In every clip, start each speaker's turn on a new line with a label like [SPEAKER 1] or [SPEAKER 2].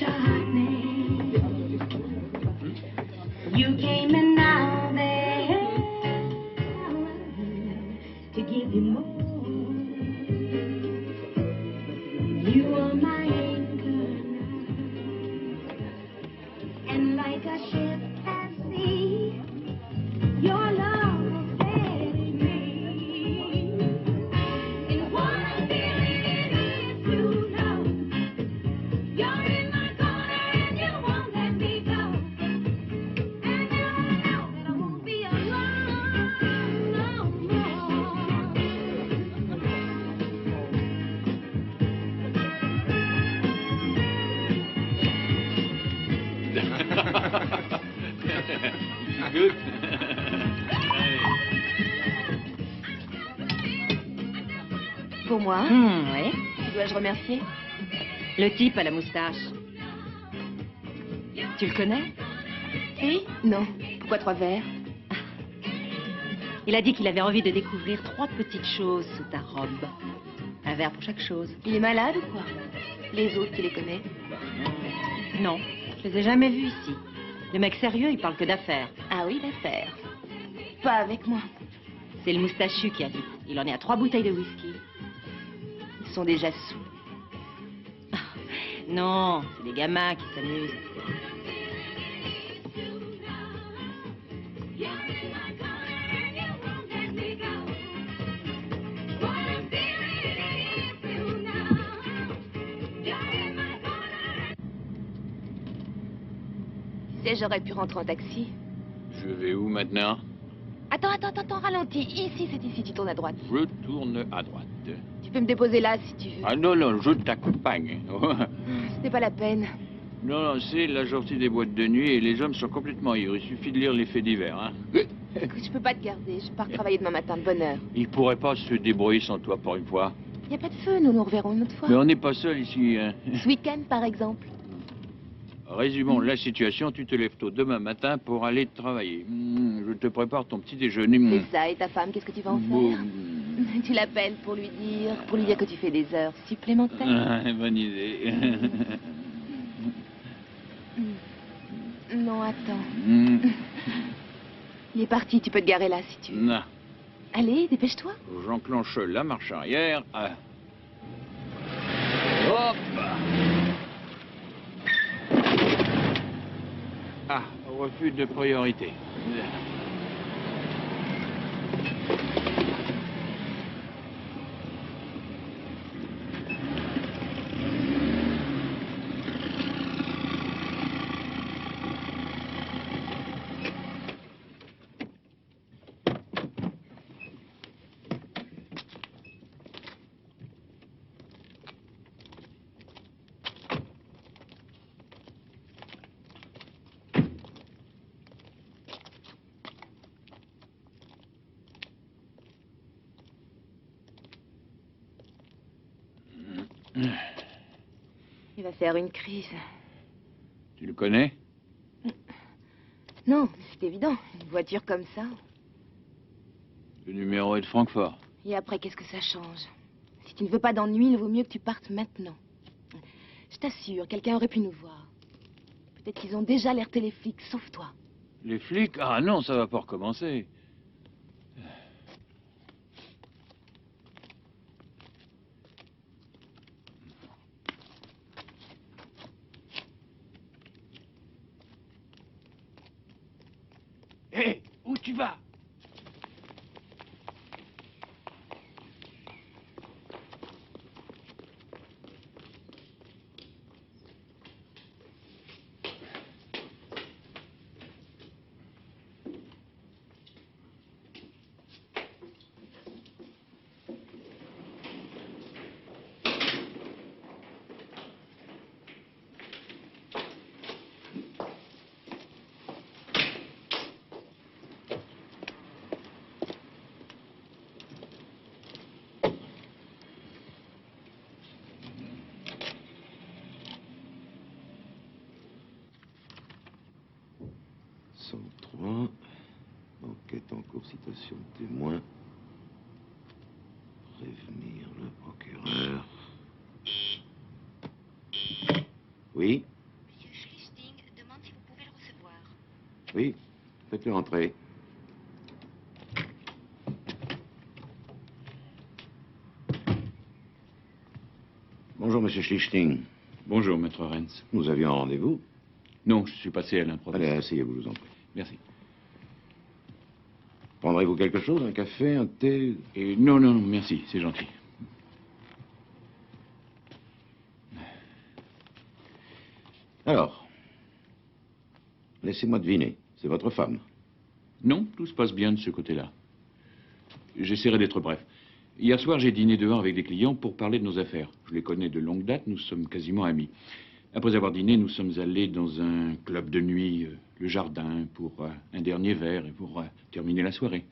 [SPEAKER 1] such a hot name. You came and now they're to give you more. You are my anchor now, and like a ship at sea, your love will carry me. And what I'm feeling is to know you're in my corner and you won't let me go. And now I know that I won't be alone no
[SPEAKER 2] Good.
[SPEAKER 3] Pour moi?
[SPEAKER 4] Oui.
[SPEAKER 3] Qui dois-je remercier?
[SPEAKER 4] Le type à la moustache. Tu le connais?
[SPEAKER 3] Si? Non. Pourquoi 3 verres?
[SPEAKER 4] Il a dit qu'il avait envie de découvrir 3 petites choses sous ta robe. Un verre pour chaque chose.
[SPEAKER 3] Il est malade ou quoi? Les autres, tu les connais?
[SPEAKER 4] Non, je les ai jamais vus ici. Le mec sérieux, il parle que d'affaires.
[SPEAKER 3] Ah oui, d'affaires. Pas avec moi.
[SPEAKER 4] C'est le moustachu qui habite. Il en est à 3 bouteilles de whisky.
[SPEAKER 3] Ils sont déjà sous.
[SPEAKER 4] Non, c'est des gamins qui s'amusent.
[SPEAKER 3] Tu sais, j'aurais pu rentrer en taxi.
[SPEAKER 2] Je vais où maintenant?
[SPEAKER 3] Attends, ralentis. Ici, c'est ici, tu tournes à droite.
[SPEAKER 2] Je tourne à droite.
[SPEAKER 3] Tu peux me déposer là, si tu veux.
[SPEAKER 2] Ah non, non, je t'accompagne.
[SPEAKER 3] C'était pas la peine.
[SPEAKER 2] Non, non, c'est la sortie des boîtes de nuit et les hommes sont complètement ivres. Il suffit de lire les faits divers, hein.
[SPEAKER 3] Écoute, je peux pas te garder. Je pars travailler demain matin de bonne heure.
[SPEAKER 2] Ils pourraient pas se débrouiller sans toi pour une fois.
[SPEAKER 3] Y a pas de feu, nous nous reverrons une autre fois.
[SPEAKER 2] Mais on n'est pas seul ici, hein.
[SPEAKER 3] Ce week-end, par exemple.
[SPEAKER 2] Résumons la situation, tu te lèves tôt demain matin pour aller travailler. Je te prépare ton petit déjeuner.
[SPEAKER 3] C'est ça, et ta femme, qu'est-ce que tu vas en faire? Tu l'appelles pour lui dire que tu fais des heures supplémentaires.
[SPEAKER 2] Ah, bonne idée.
[SPEAKER 3] Non, attends. Il est parti, tu peux te garer là si tu veux.
[SPEAKER 2] Non,
[SPEAKER 3] Allez, dépêche-toi.
[SPEAKER 2] j'enclenche la marche arrière. Hop! Ah, refus de priorité.
[SPEAKER 3] Il va faire une crise.
[SPEAKER 2] Tu le connais?
[SPEAKER 3] Non, c'est évident. Une voiture comme ça.
[SPEAKER 2] Le numéro est de Francfort.
[SPEAKER 3] Et après, qu'est-ce que ça change? Si tu ne veux pas d'ennui, il vaut mieux que tu partes maintenant. Je t'assure, quelqu'un aurait pu nous voir. Peut-être qu'ils ont déjà alerté les flics, sauf toi.
[SPEAKER 2] Les flics? Ah non, ça va pas recommencer. Hé, où tu vas?
[SPEAKER 5] Enquête en cours, citation de témoin. Prévenir le procureur. Oui, Oui, faites-le entrer. Bonjour, monsieur Schlichting.
[SPEAKER 2] Bonjour, maître Renz.
[SPEAKER 5] Nous avions un rendez-vous.
[SPEAKER 2] Non, je suis passé à l'improviste.
[SPEAKER 5] Allez, asseyez-vous, je vous en prie.
[SPEAKER 2] Merci.
[SPEAKER 5] Prendrez-vous quelque chose? Un café, un thé?
[SPEAKER 2] Et non, non, non, merci, c'est gentil.
[SPEAKER 5] Alors, laissez-moi deviner. C'est votre femme.
[SPEAKER 2] Non, tout se passe bien de ce côté-là. J'essaierai d'être bref. Hier soir, j'ai dîné dehors avec des clients pour parler de nos affaires. Je les connais de longue date, nous sommes quasiment amis. Après avoir dîné, nous sommes allés dans un club de nuit, le Jardin, pour un dernier verre et pour terminer la soirée.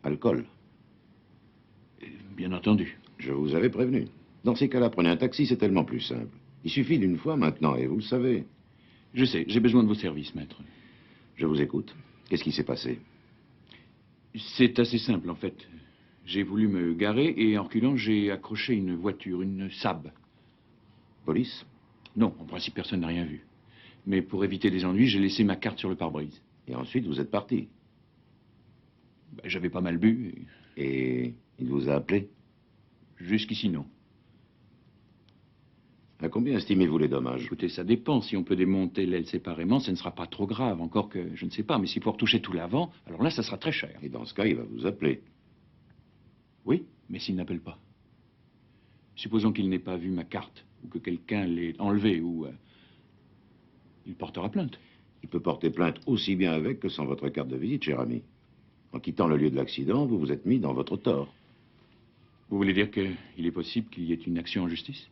[SPEAKER 5] Alcool.
[SPEAKER 2] Bien entendu.
[SPEAKER 5] Je vous avais prévenu. Dans ces cas-là, prenez un taxi, c'est tellement plus simple. Il suffit d'une fois maintenant, et vous le savez.
[SPEAKER 2] Je sais, j'ai besoin de vos services, maître.
[SPEAKER 5] Je vous écoute. Qu'est-ce qui s'est passé?
[SPEAKER 2] C'est assez simple, en fait. J'ai voulu me garer et en reculant, j'ai accroché une voiture, une Saab.
[SPEAKER 5] Police?
[SPEAKER 2] Non, en principe, personne n'a rien vu. Mais pour éviter des ennuis, j'ai laissé ma carte sur le pare-brise.
[SPEAKER 5] Et ensuite, vous êtes parti.
[SPEAKER 2] Ben, j'avais pas mal bu.
[SPEAKER 5] Et il vous a appelé?
[SPEAKER 2] Jusqu'ici, non.
[SPEAKER 5] À combien estimez-vous les dommages?
[SPEAKER 2] Écoutez, ça dépend. Si on peut démonter l'aile séparément, ça ne sera pas trop grave. Encore que, je ne sais pas, mais s'il faut retoucher tout l'avant, alors là, ça sera très cher.
[SPEAKER 5] Et dans ce cas, il va vous appeler.
[SPEAKER 2] Oui, mais s'il n'appelle pas. Supposons qu'il n'ait pas vu ma carte, ou que quelqu'un l'ait enlevée, ou... il portera plainte.
[SPEAKER 5] Il peut porter plainte aussi bien avec que sans votre carte de visite, cher ami. En quittant le lieu de l'accident, vous vous êtes mis dans votre tort.
[SPEAKER 2] Vous voulez dire qu'il est possible qu'il y ait une action en justice?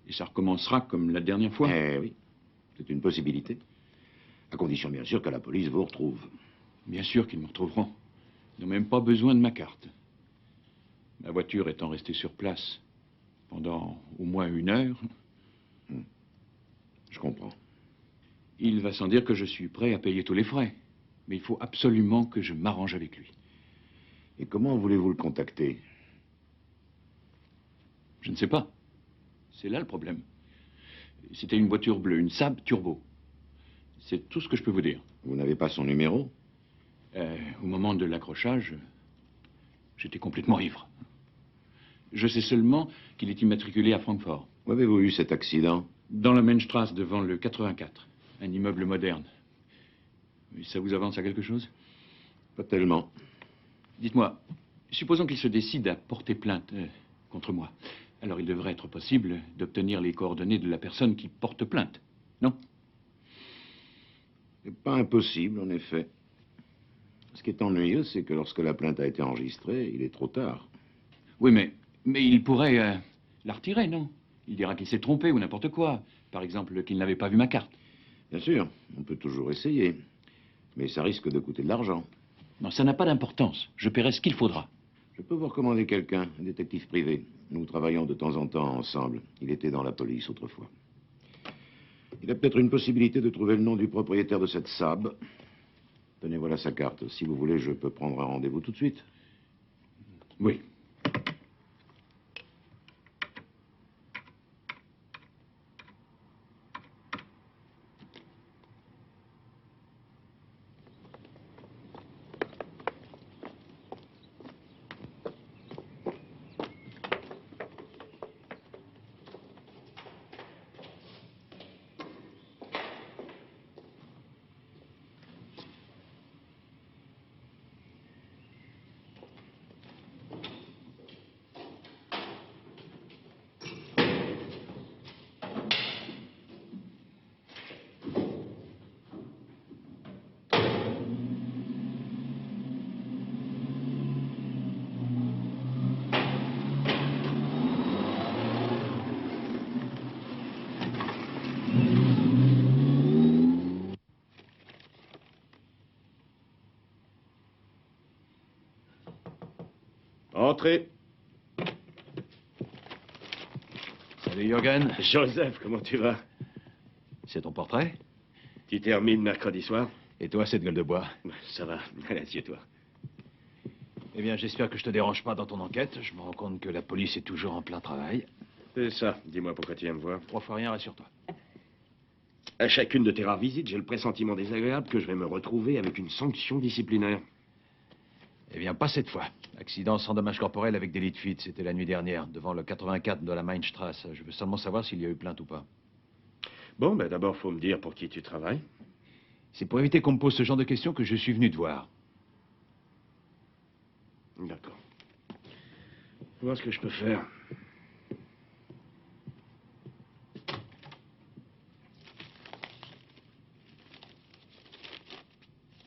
[SPEAKER 2] Et ça recommencera comme la dernière fois?
[SPEAKER 5] Eh oui, c'est une possibilité. À condition, bien sûr, que la police vous retrouve.
[SPEAKER 2] Bien sûr qu'ils me retrouveront. Ils n'ont même pas besoin de ma carte. Ma voiture étant restée sur place pendant au moins 1 heure,
[SPEAKER 5] Je comprends.
[SPEAKER 2] il va sans dire que je suis prêt à payer tous les frais. Mais il faut absolument que je m'arrange avec lui.
[SPEAKER 5] Et comment voulez-vous le contacter?
[SPEAKER 2] Je ne sais pas. C'est là le problème. C'était une voiture bleue, une Saab turbo. C'est tout ce que je peux vous dire.
[SPEAKER 5] Vous n'avez pas son numéro?
[SPEAKER 2] Au moment de l'accrochage, j'étais complètement ivre. Je sais seulement qu'il est immatriculé à Francfort.
[SPEAKER 5] Où avez-vous eu cet accident?
[SPEAKER 2] Dans la Mainstrasse, devant le 84. Un immeuble moderne. Mais ça vous avance à quelque chose?
[SPEAKER 5] Pas tellement.
[SPEAKER 2] Dites-moi, supposons qu'il se décide à porter plainte contre moi. Alors il devrait être possible d'obtenir les coordonnées de la personne qui porte plainte, non?
[SPEAKER 5] C'est pas impossible, en effet. Ce qui est ennuyeux, c'est que lorsque la plainte a été enregistrée, il est trop tard.
[SPEAKER 2] Oui, mais il pourrait la retirer, non? Il dira qu'il s'est trompé ou n'importe quoi. Par exemple, qu'il n'avait pas vu ma carte.
[SPEAKER 5] Bien sûr, on peut toujours essayer. Mais ça risque de coûter de l'argent.
[SPEAKER 2] Non, ça n'a pas d'importance. Je paierai ce qu'il faudra.
[SPEAKER 5] Je peux vous recommander quelqu'un, un détective privé. Nous travaillons de temps en temps ensemble. Il était dans la police autrefois. Il a peut-être une possibilité de trouver le nom du propriétaire de cette Saab. Tenez, voilà sa carte. Si vous voulez, je peux prendre un rendez-vous tout de suite.
[SPEAKER 2] Oui.
[SPEAKER 6] Entrez.
[SPEAKER 7] Salut Jürgen.
[SPEAKER 6] Joseph, comment tu vas?
[SPEAKER 7] C'est ton portrait?
[SPEAKER 6] Tu termines mercredi soir?
[SPEAKER 7] Et toi, cette gueule de bois?
[SPEAKER 6] Ça va. Allez, assieds-toi.
[SPEAKER 7] Eh bien, j'espère que je te dérange pas dans ton enquête. Je me rends compte que la police est toujours en plein travail.
[SPEAKER 6] C'est ça. Dis-moi pourquoi tu viens me voir.
[SPEAKER 7] 3 fois rien, rassure-toi.
[SPEAKER 6] À chacune de tes rares visites, j'ai le pressentiment désagréable que je vais me retrouver avec une sanction disciplinaire.
[SPEAKER 7] Eh bien, pas cette fois. Accident sans dommage corporel avec délit de fuite. C'était la nuit dernière, devant le 84 de la Mainstrasse. Je veux seulement savoir s'il y a eu plainte ou pas.
[SPEAKER 6] Bon, ben d'abord, faut me dire pour qui tu travailles.
[SPEAKER 7] C'est pour éviter qu'on me pose ce genre de questions que je suis venu te voir.
[SPEAKER 6] D'accord. Faut voir ce que je peux faire.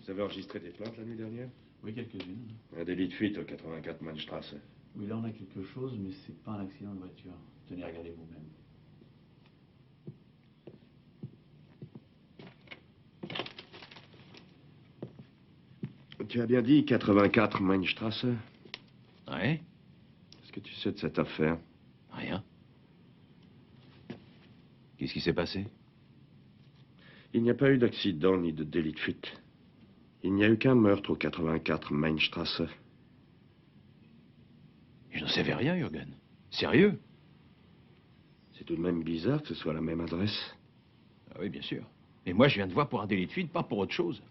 [SPEAKER 6] Vous avez enregistré des plaintes la nuit dernière?
[SPEAKER 2] Oui, quelques-unes.
[SPEAKER 6] Un délit de fuite au 84 Mannstrasse.
[SPEAKER 2] Oui, là, on a quelque chose, mais c'est pas un accident de voiture. Tenez, regardez vous-même.
[SPEAKER 6] Tu as bien dit 84 Mannstrasse?
[SPEAKER 7] Ouais?
[SPEAKER 6] Qu'est-ce que tu sais de cette affaire?
[SPEAKER 7] Rien. Qu'est-ce qui s'est passé?
[SPEAKER 6] Il n'y a pas eu d'accident ni de délit de fuite. Il n'y a eu qu'un meurtre au 84 Mainstrasse.
[SPEAKER 7] Je n'en savais rien, Jürgen. Sérieux?
[SPEAKER 6] C'est tout de même bizarre que ce soit la même adresse.
[SPEAKER 7] Ah oui, bien sûr. Mais moi, je viens de voir pour un délit de fuite, pas pour autre chose.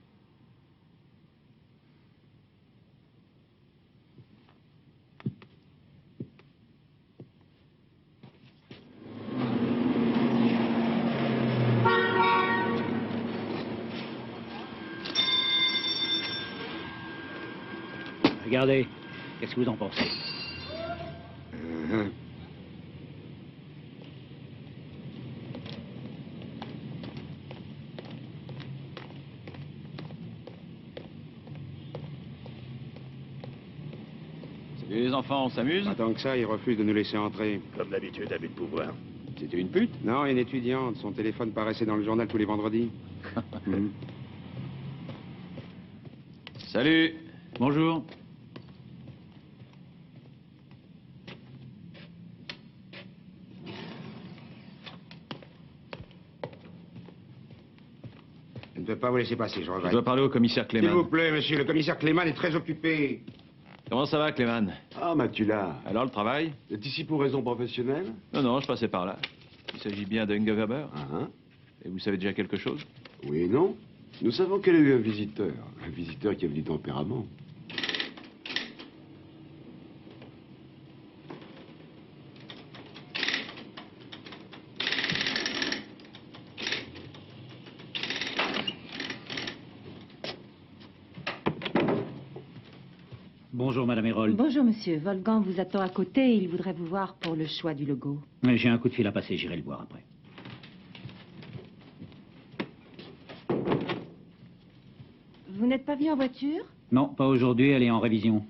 [SPEAKER 8] Regardez, qu'est-ce que vous en pensez?
[SPEAKER 2] Salut les enfants, on s'amuse?
[SPEAKER 9] Pas tant que ça, il refuse de nous laisser entrer.
[SPEAKER 6] Comme d'habitude, abus de pouvoir.
[SPEAKER 2] C'était une pute?
[SPEAKER 9] Non, une étudiante. Son téléphone paraissait dans le journal tous les vendredis.
[SPEAKER 2] Salut.
[SPEAKER 8] Bonjour.
[SPEAKER 9] Je ne peux pas vous laisser passer, je
[SPEAKER 7] Je
[SPEAKER 9] regrette.
[SPEAKER 7] dois parler au commissaire
[SPEAKER 9] S'il vous
[SPEAKER 7] Clément.
[SPEAKER 9] plaît, monsieur, le commissaire Clément est très occupé.
[SPEAKER 7] Comment ça va, Clément?
[SPEAKER 10] Ah, Mathula.
[SPEAKER 7] Alors, le travail?
[SPEAKER 10] T'es ici pour raison professionnelle?
[SPEAKER 7] Non, non, je passais par là. Il s'agit bien d'Ungeweber.
[SPEAKER 10] Ah, hein?
[SPEAKER 7] Et vous savez déjà quelque chose?
[SPEAKER 10] Oui et non. Nous savons qu'elle a eu un visiteur. Un visiteur qui avait du tempérament.
[SPEAKER 8] Bonjour, Madame Hérold.
[SPEAKER 11] Bonjour, monsieur. Wolfgang vous attend à côté. Il voudrait vous voir pour le choix du logo.
[SPEAKER 8] J'ai un coup de fil à passer, j'irai le voir après.
[SPEAKER 11] Vous n'êtes pas venu en voiture?
[SPEAKER 8] Non, pas aujourd'hui, elle est en révision.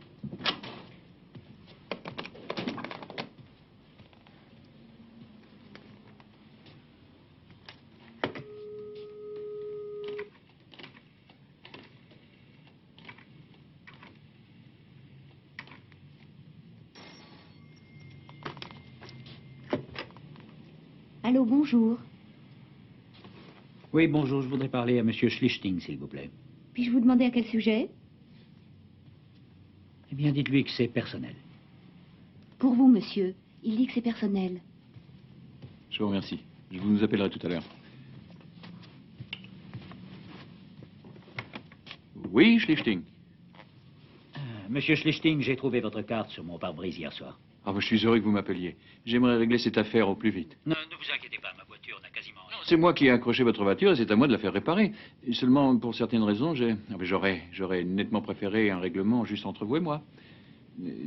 [SPEAKER 11] Allô, bonjour.
[SPEAKER 8] Oui, bonjour, je voudrais parler à Monsieur Schlichting, s'il vous plaît.
[SPEAKER 11] Puis-je vous demander à quel sujet?
[SPEAKER 8] Eh bien, dites-lui que c'est personnel.
[SPEAKER 11] Pour vous, monsieur. Il dit que c'est personnel.
[SPEAKER 2] Je vous remercie. Je vous appellerai tout à l'heure. Oui, Schlichting.
[SPEAKER 8] Monsieur Schlichting, j'ai trouvé votre carte sur mon pare-brise hier soir.
[SPEAKER 2] Ah, je suis heureux que vous m'appeliez. J'aimerais régler cette affaire au plus vite.
[SPEAKER 8] Non, ne vous inquiétez pas, ma voiture n'a quasiment rien.
[SPEAKER 2] C'est moi qui ai accroché votre voiture et c'est à moi de la faire réparer. Et seulement, pour certaines raisons, j'aurais nettement préféré un règlement juste entre vous et moi.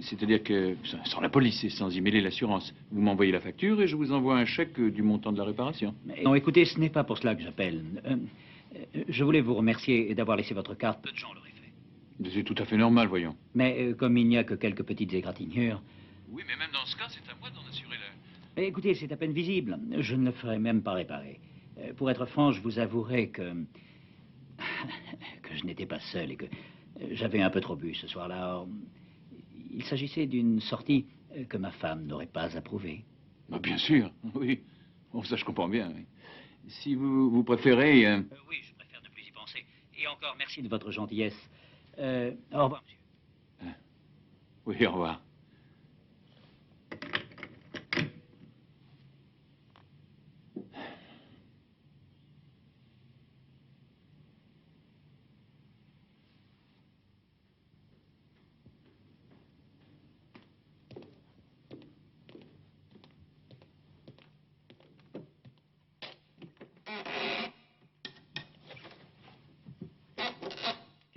[SPEAKER 2] C'est-à-dire que, sans la police et sans y mêler l'assurance, vous m'envoyez la facture et je vous envoie un chèque du montant de la réparation.
[SPEAKER 8] Mais non, écoutez, ce n'est pas pour cela que j'appelle. Je voulais vous remercier d'avoir laissé votre carte. Peu de gens l'auraient fait.
[SPEAKER 2] C'est tout à fait normal, voyons.
[SPEAKER 8] Mais comme il n'y a que quelques petites égratignures...
[SPEAKER 2] Oui, mais même dans ce cas, c'est à moi d'en assurer la...
[SPEAKER 8] Écoutez, c'est à peine visible. Je ne le ferai même pas réparer. Pour être franc, je vous avouerai que je n'étais pas seul et que j'avais un peu trop bu ce soir-là. Or, il s'agissait d'une sortie que ma femme n'aurait pas approuvée.
[SPEAKER 2] Ah, bien sûr, oui. Bon, ça, je comprends bien, oui. Si vous préférez...
[SPEAKER 8] Oui, je préfère ne plus y penser. Et encore, merci de votre gentillesse. Au revoir, monsieur.
[SPEAKER 2] Oui, au revoir.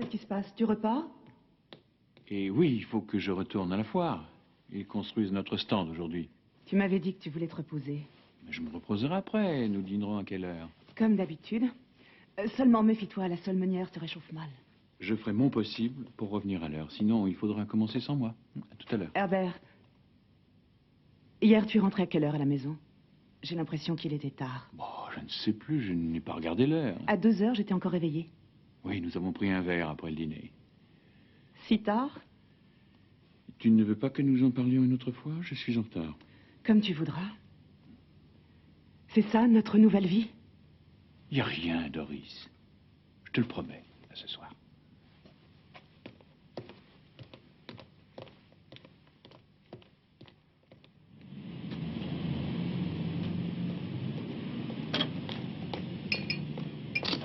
[SPEAKER 11] Qu'est-ce qui se passe? Tu repars?
[SPEAKER 2] Et oui, il faut que je retourne à la foire. Ils construisent notre stand aujourd'hui.
[SPEAKER 11] Tu m'avais dit que tu voulais te reposer.
[SPEAKER 2] Mais je me reposerai après. Nous dînerons à quelle heure?
[SPEAKER 11] Comme d'habitude. Seulement méfie-toi, la solmenière te réchauffe mal.
[SPEAKER 2] Je ferai mon possible pour revenir à l'heure. Sinon, il faudra commencer sans moi. À tout à l'heure.
[SPEAKER 11] Herbert, hier tu es rentré à quelle heure à la maison? J'ai l'impression qu'il était tard.
[SPEAKER 2] Bon, je ne sais plus, je n'ai pas regardé l'heure.
[SPEAKER 11] À 2 heures, j'étais encore réveillée.
[SPEAKER 2] Oui, nous avons pris un verre après le dîner.
[SPEAKER 11] Si tard?
[SPEAKER 2] Tu ne veux pas que nous en parlions une autre fois? Je suis en retard.
[SPEAKER 11] Comme tu voudras. C'est ça, notre nouvelle vie?
[SPEAKER 2] Il n'y a rien, Doris. Je te le promets, à ce soir.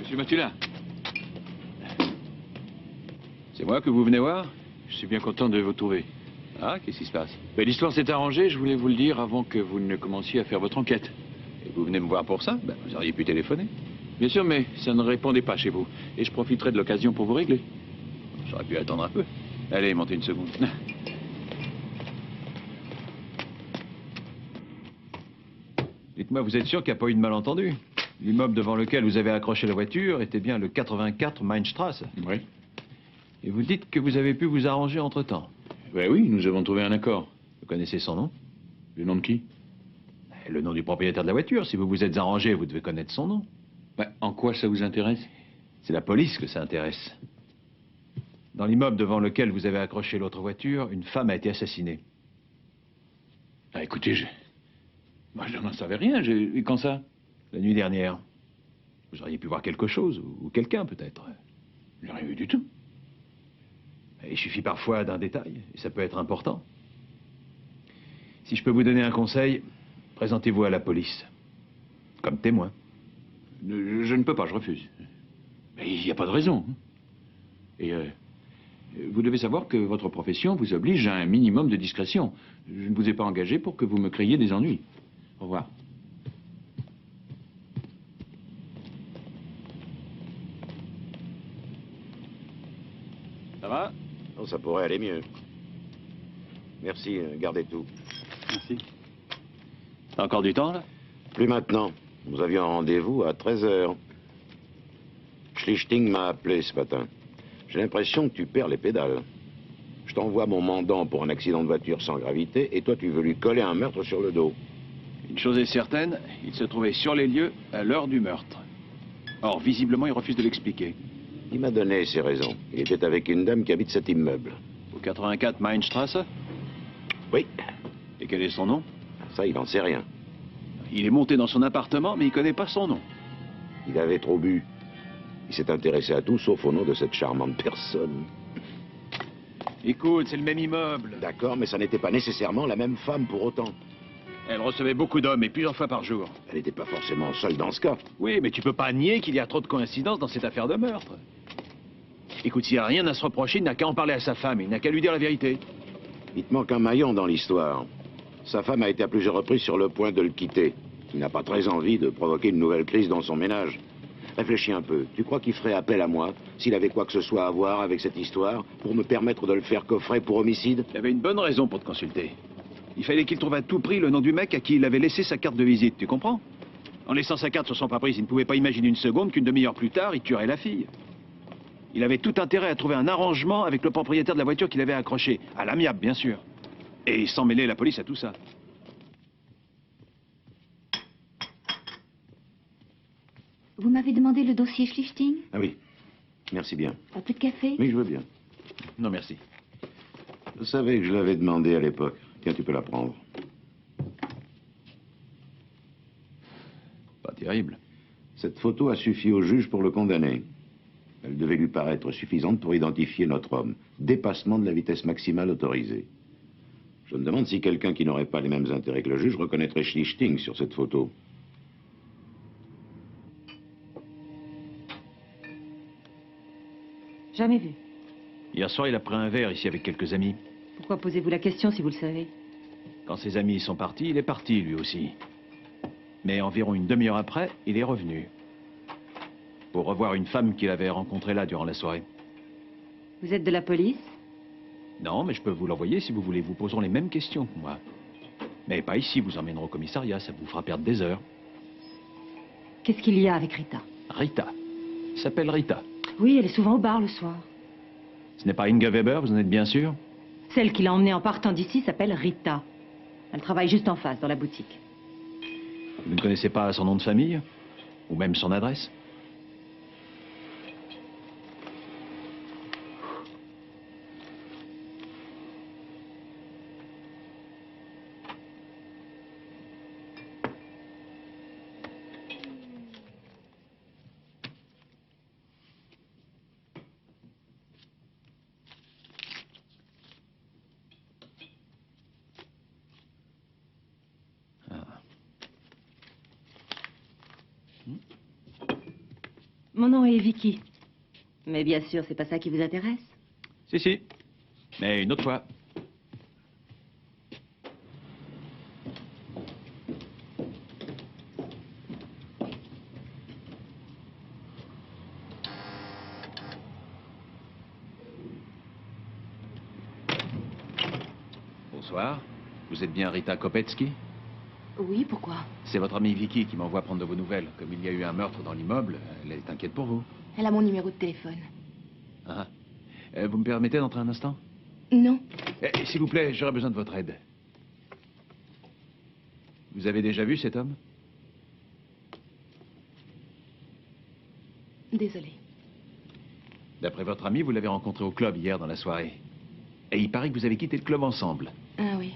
[SPEAKER 2] Monsieur Matula. C'est moi que vous venez voir? Je suis bien content de vous trouver. Ah, qu'est-ce qui se passe? Ben, l'histoire s'est arrangée, je voulais vous le dire avant que vous ne commenciez à faire votre enquête.
[SPEAKER 7] Et vous venez me voir pour ça? Ben, vous auriez pu téléphoner.
[SPEAKER 2] Bien sûr, mais ça ne répondait pas chez vous. Et je profiterai de l'occasion pour vous régler.
[SPEAKER 7] J'aurais pu attendre un peu. Allez, montez une seconde. Dites-moi, vous êtes sûr qu'il n'y a pas eu de malentendu? L'immeuble devant lequel vous avez accroché la voiture était bien le 84 Mainstrasse.
[SPEAKER 2] Oui.
[SPEAKER 7] Et vous dites que vous avez pu vous arranger entre-temps.
[SPEAKER 2] Ben oui, nous avons trouvé un accord.
[SPEAKER 7] Vous connaissez son nom?
[SPEAKER 2] Le nom de qui?
[SPEAKER 7] Le nom du propriétaire de la voiture. Si vous vous êtes arrangé, vous devez connaître son nom.
[SPEAKER 2] Ben, en quoi ça vous intéresse?
[SPEAKER 7] C'est la police que ça intéresse. Dans l'immeuble devant lequel vous avez accroché l'autre voiture, une femme a été assassinée.
[SPEAKER 2] Ah, écoutez, moi, je n'en savais rien. Et quand ça?
[SPEAKER 7] La nuit dernière. Vous auriez pu voir quelque chose, ou quelqu'un peut-être.
[SPEAKER 2] Je n'ai rien vu du tout.
[SPEAKER 7] Il suffit parfois d'un détail, et ça peut être important. Si je peux vous donner un conseil, présentez-vous à la police. Comme témoin.
[SPEAKER 2] Je ne peux pas, je refuse. Mais il n'y a pas de raison. Et vous devez savoir que votre profession vous oblige à un minimum de discrétion. Je ne vous ai pas engagé pour que vous me créiez des ennuis. Au revoir.
[SPEAKER 7] Ça va?
[SPEAKER 5] Non, ça pourrait aller mieux. Merci, gardez tout.
[SPEAKER 7] Merci. T'as encore du temps, là?
[SPEAKER 5] Plus maintenant. Nous avions un rendez-vous à 13h. Schlichting m'a appelé ce matin. J'ai l'impression que tu perds les pédales. Je t'envoie mon mandant pour un accident de voiture sans gravité, et toi, tu veux lui coller un meurtre sur le dos.
[SPEAKER 7] Une chose est certaine, il se trouvait sur les lieux à l'heure du meurtre. Or, visiblement, il refuse de l'expliquer.
[SPEAKER 5] Il m'a donné ses raisons. Il était avec une dame qui habite cet immeuble.
[SPEAKER 7] Au 84 Mainstrasse?
[SPEAKER 5] Oui.
[SPEAKER 7] Et quel est son nom?
[SPEAKER 5] Ça, il n'en sait rien.
[SPEAKER 7] Il est monté dans son appartement, mais il connaît pas son nom.
[SPEAKER 5] Il avait trop bu. Il s'est intéressé à tout, sauf au nom de cette charmante personne.
[SPEAKER 7] Écoute, c'est le même immeuble.
[SPEAKER 5] D'accord, mais ça n'était pas nécessairement la même femme pour autant.
[SPEAKER 7] Elle recevait beaucoup d'hommes, et plusieurs fois par jour.
[SPEAKER 5] Elle n'était pas forcément seule dans ce cas.
[SPEAKER 7] Oui, mais tu peux pas nier qu'il y a trop de coïncidences dans cette affaire de meurtre. Écoute, s'il n'y a rien à se reprocher, il n'a qu'à en parler à sa femme, il n'a qu'à lui dire la vérité.
[SPEAKER 5] Il te manque un maillon dans l'histoire. Sa femme a été à plusieurs reprises sur le point de le quitter. Il n'a pas très envie de provoquer une nouvelle crise dans son ménage. Réfléchis un peu. Tu crois qu'il ferait appel à moi s'il avait quoi que ce soit à voir avec cette histoire pour me permettre de le faire coffrer pour homicide?
[SPEAKER 7] Il avait une bonne raison pour te consulter. Il fallait qu'il trouve à tout prix le nom du mec à qui il avait laissé sa carte de visite, tu comprends? En laissant sa carte sur son pare-brise, il ne pouvait pas imaginer une seconde qu'une demi-heure plus tard, il tuerait la fille. Il avait tout intérêt à trouver un arrangement avec le propriétaire de la voiture qu'il avait accrochée. À l'amiable, bien sûr. Et sans mêler la police à tout ça.
[SPEAKER 12] Vous m'avez demandé le dossier Schlichting?
[SPEAKER 5] Ah oui. Merci bien.
[SPEAKER 12] Un peu de café?
[SPEAKER 5] Oui, je veux bien.
[SPEAKER 7] Non, merci.
[SPEAKER 5] Je savais que je l'avais demandé à l'époque. Tiens, tu peux la prendre.
[SPEAKER 7] Pas terrible.
[SPEAKER 5] Cette photo a suffi au juge pour le condamner. Elle devait lui paraître suffisante pour identifier notre homme. Dépassement de la vitesse maximale autorisée. Je me demande si quelqu'un qui n'aurait pas les mêmes intérêts que le juge reconnaîtrait Schlichting sur cette photo.
[SPEAKER 11] Jamais vu.
[SPEAKER 7] Hier soir, il a pris un verre ici avec quelques amis.
[SPEAKER 11] Pourquoi posez-vous la question si vous le savez?
[SPEAKER 7] Quand ses amis sont partis, il est parti lui aussi. Mais environ une demi-heure après, il est revenu. Pour revoir une femme qu'il avait rencontrée là durant la soirée.
[SPEAKER 4] Vous êtes de la police?
[SPEAKER 7] Non, mais je peux vous l'envoyer si vous voulez. Vous poseront les mêmes questions que moi. Mais pas ici, vous emmènerez au commissariat, ça vous fera perdre des heures.
[SPEAKER 4] Qu'est-ce qu'il y a avec Rita?
[SPEAKER 7] Rita. Elle s'appelle Rita.
[SPEAKER 4] Oui, elle est souvent au bar le soir.
[SPEAKER 7] Ce n'est pas Inga Weber, vous en êtes bien sûr?
[SPEAKER 4] Celle qui l'a emmenée en partant d'ici s'appelle Rita. Elle travaille juste en face, dans la boutique.
[SPEAKER 7] Vous ne connaissez pas son nom de famille? Ou même son adresse?
[SPEAKER 4] Mon nom est Vicky. Mais bien sûr, c'est pas ça qui vous intéresse.
[SPEAKER 7] Si. Mais une autre fois. Bonsoir. Vous êtes bien Rita Kopetsky?
[SPEAKER 3] Oui, pourquoi?
[SPEAKER 7] C'est votre amie Vicky qui m'envoie prendre de vos nouvelles. Comme il y a eu un meurtre dans l'immeuble, elle est inquiète pour vous.
[SPEAKER 3] Elle a mon numéro de téléphone.
[SPEAKER 7] Ah. Vous me permettez d'entrer un instant?
[SPEAKER 3] Non.
[SPEAKER 7] S'il vous plaît, j'aurais besoin de votre aide. Vous avez déjà vu cet homme?
[SPEAKER 3] Désolée.
[SPEAKER 7] D'après votre ami, vous l'avez rencontré au club hier dans la soirée. Et il paraît que vous avez quitté le club ensemble.
[SPEAKER 3] Ah oui.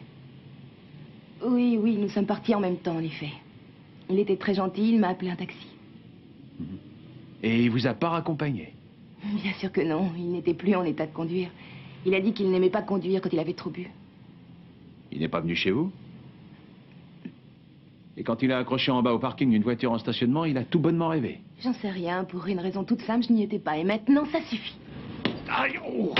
[SPEAKER 3] Oui, nous sommes partis en même temps, en effet. Il était très gentil, il m'a appelé un taxi.
[SPEAKER 7] Et il vous a pas raccompagné?
[SPEAKER 3] Bien sûr que non, il n'était plus en état de conduire. Il a dit qu'il n'aimait pas conduire quand il avait trop bu.
[SPEAKER 7] Il n'est pas venu chez vous? Et quand il a accroché en bas au parking d'une voiture en stationnement, il a tout bonnement rêvé?
[SPEAKER 3] J'en sais rien, pour une raison toute simple, je n'y étais pas. Et maintenant, ça suffit.
[SPEAKER 7] Aïe, oh.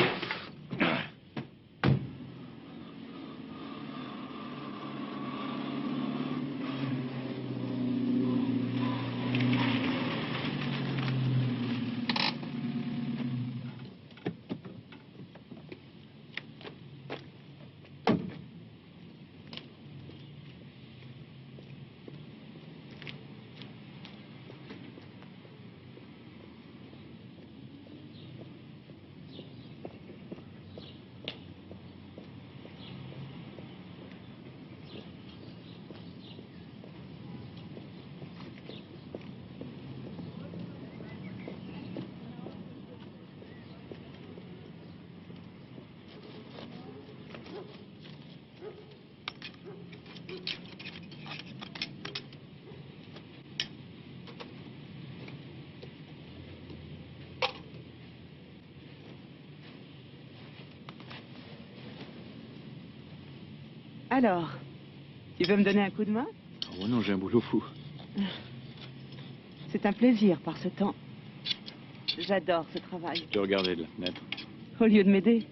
[SPEAKER 11] Alors, tu veux me donner un coup de main?
[SPEAKER 2] Oh non, j'ai un boulot fou.
[SPEAKER 11] C'est un plaisir par ce temps. J'adore ce travail.
[SPEAKER 2] Je te regardais de la fenêtre.
[SPEAKER 11] Au lieu de m'aider.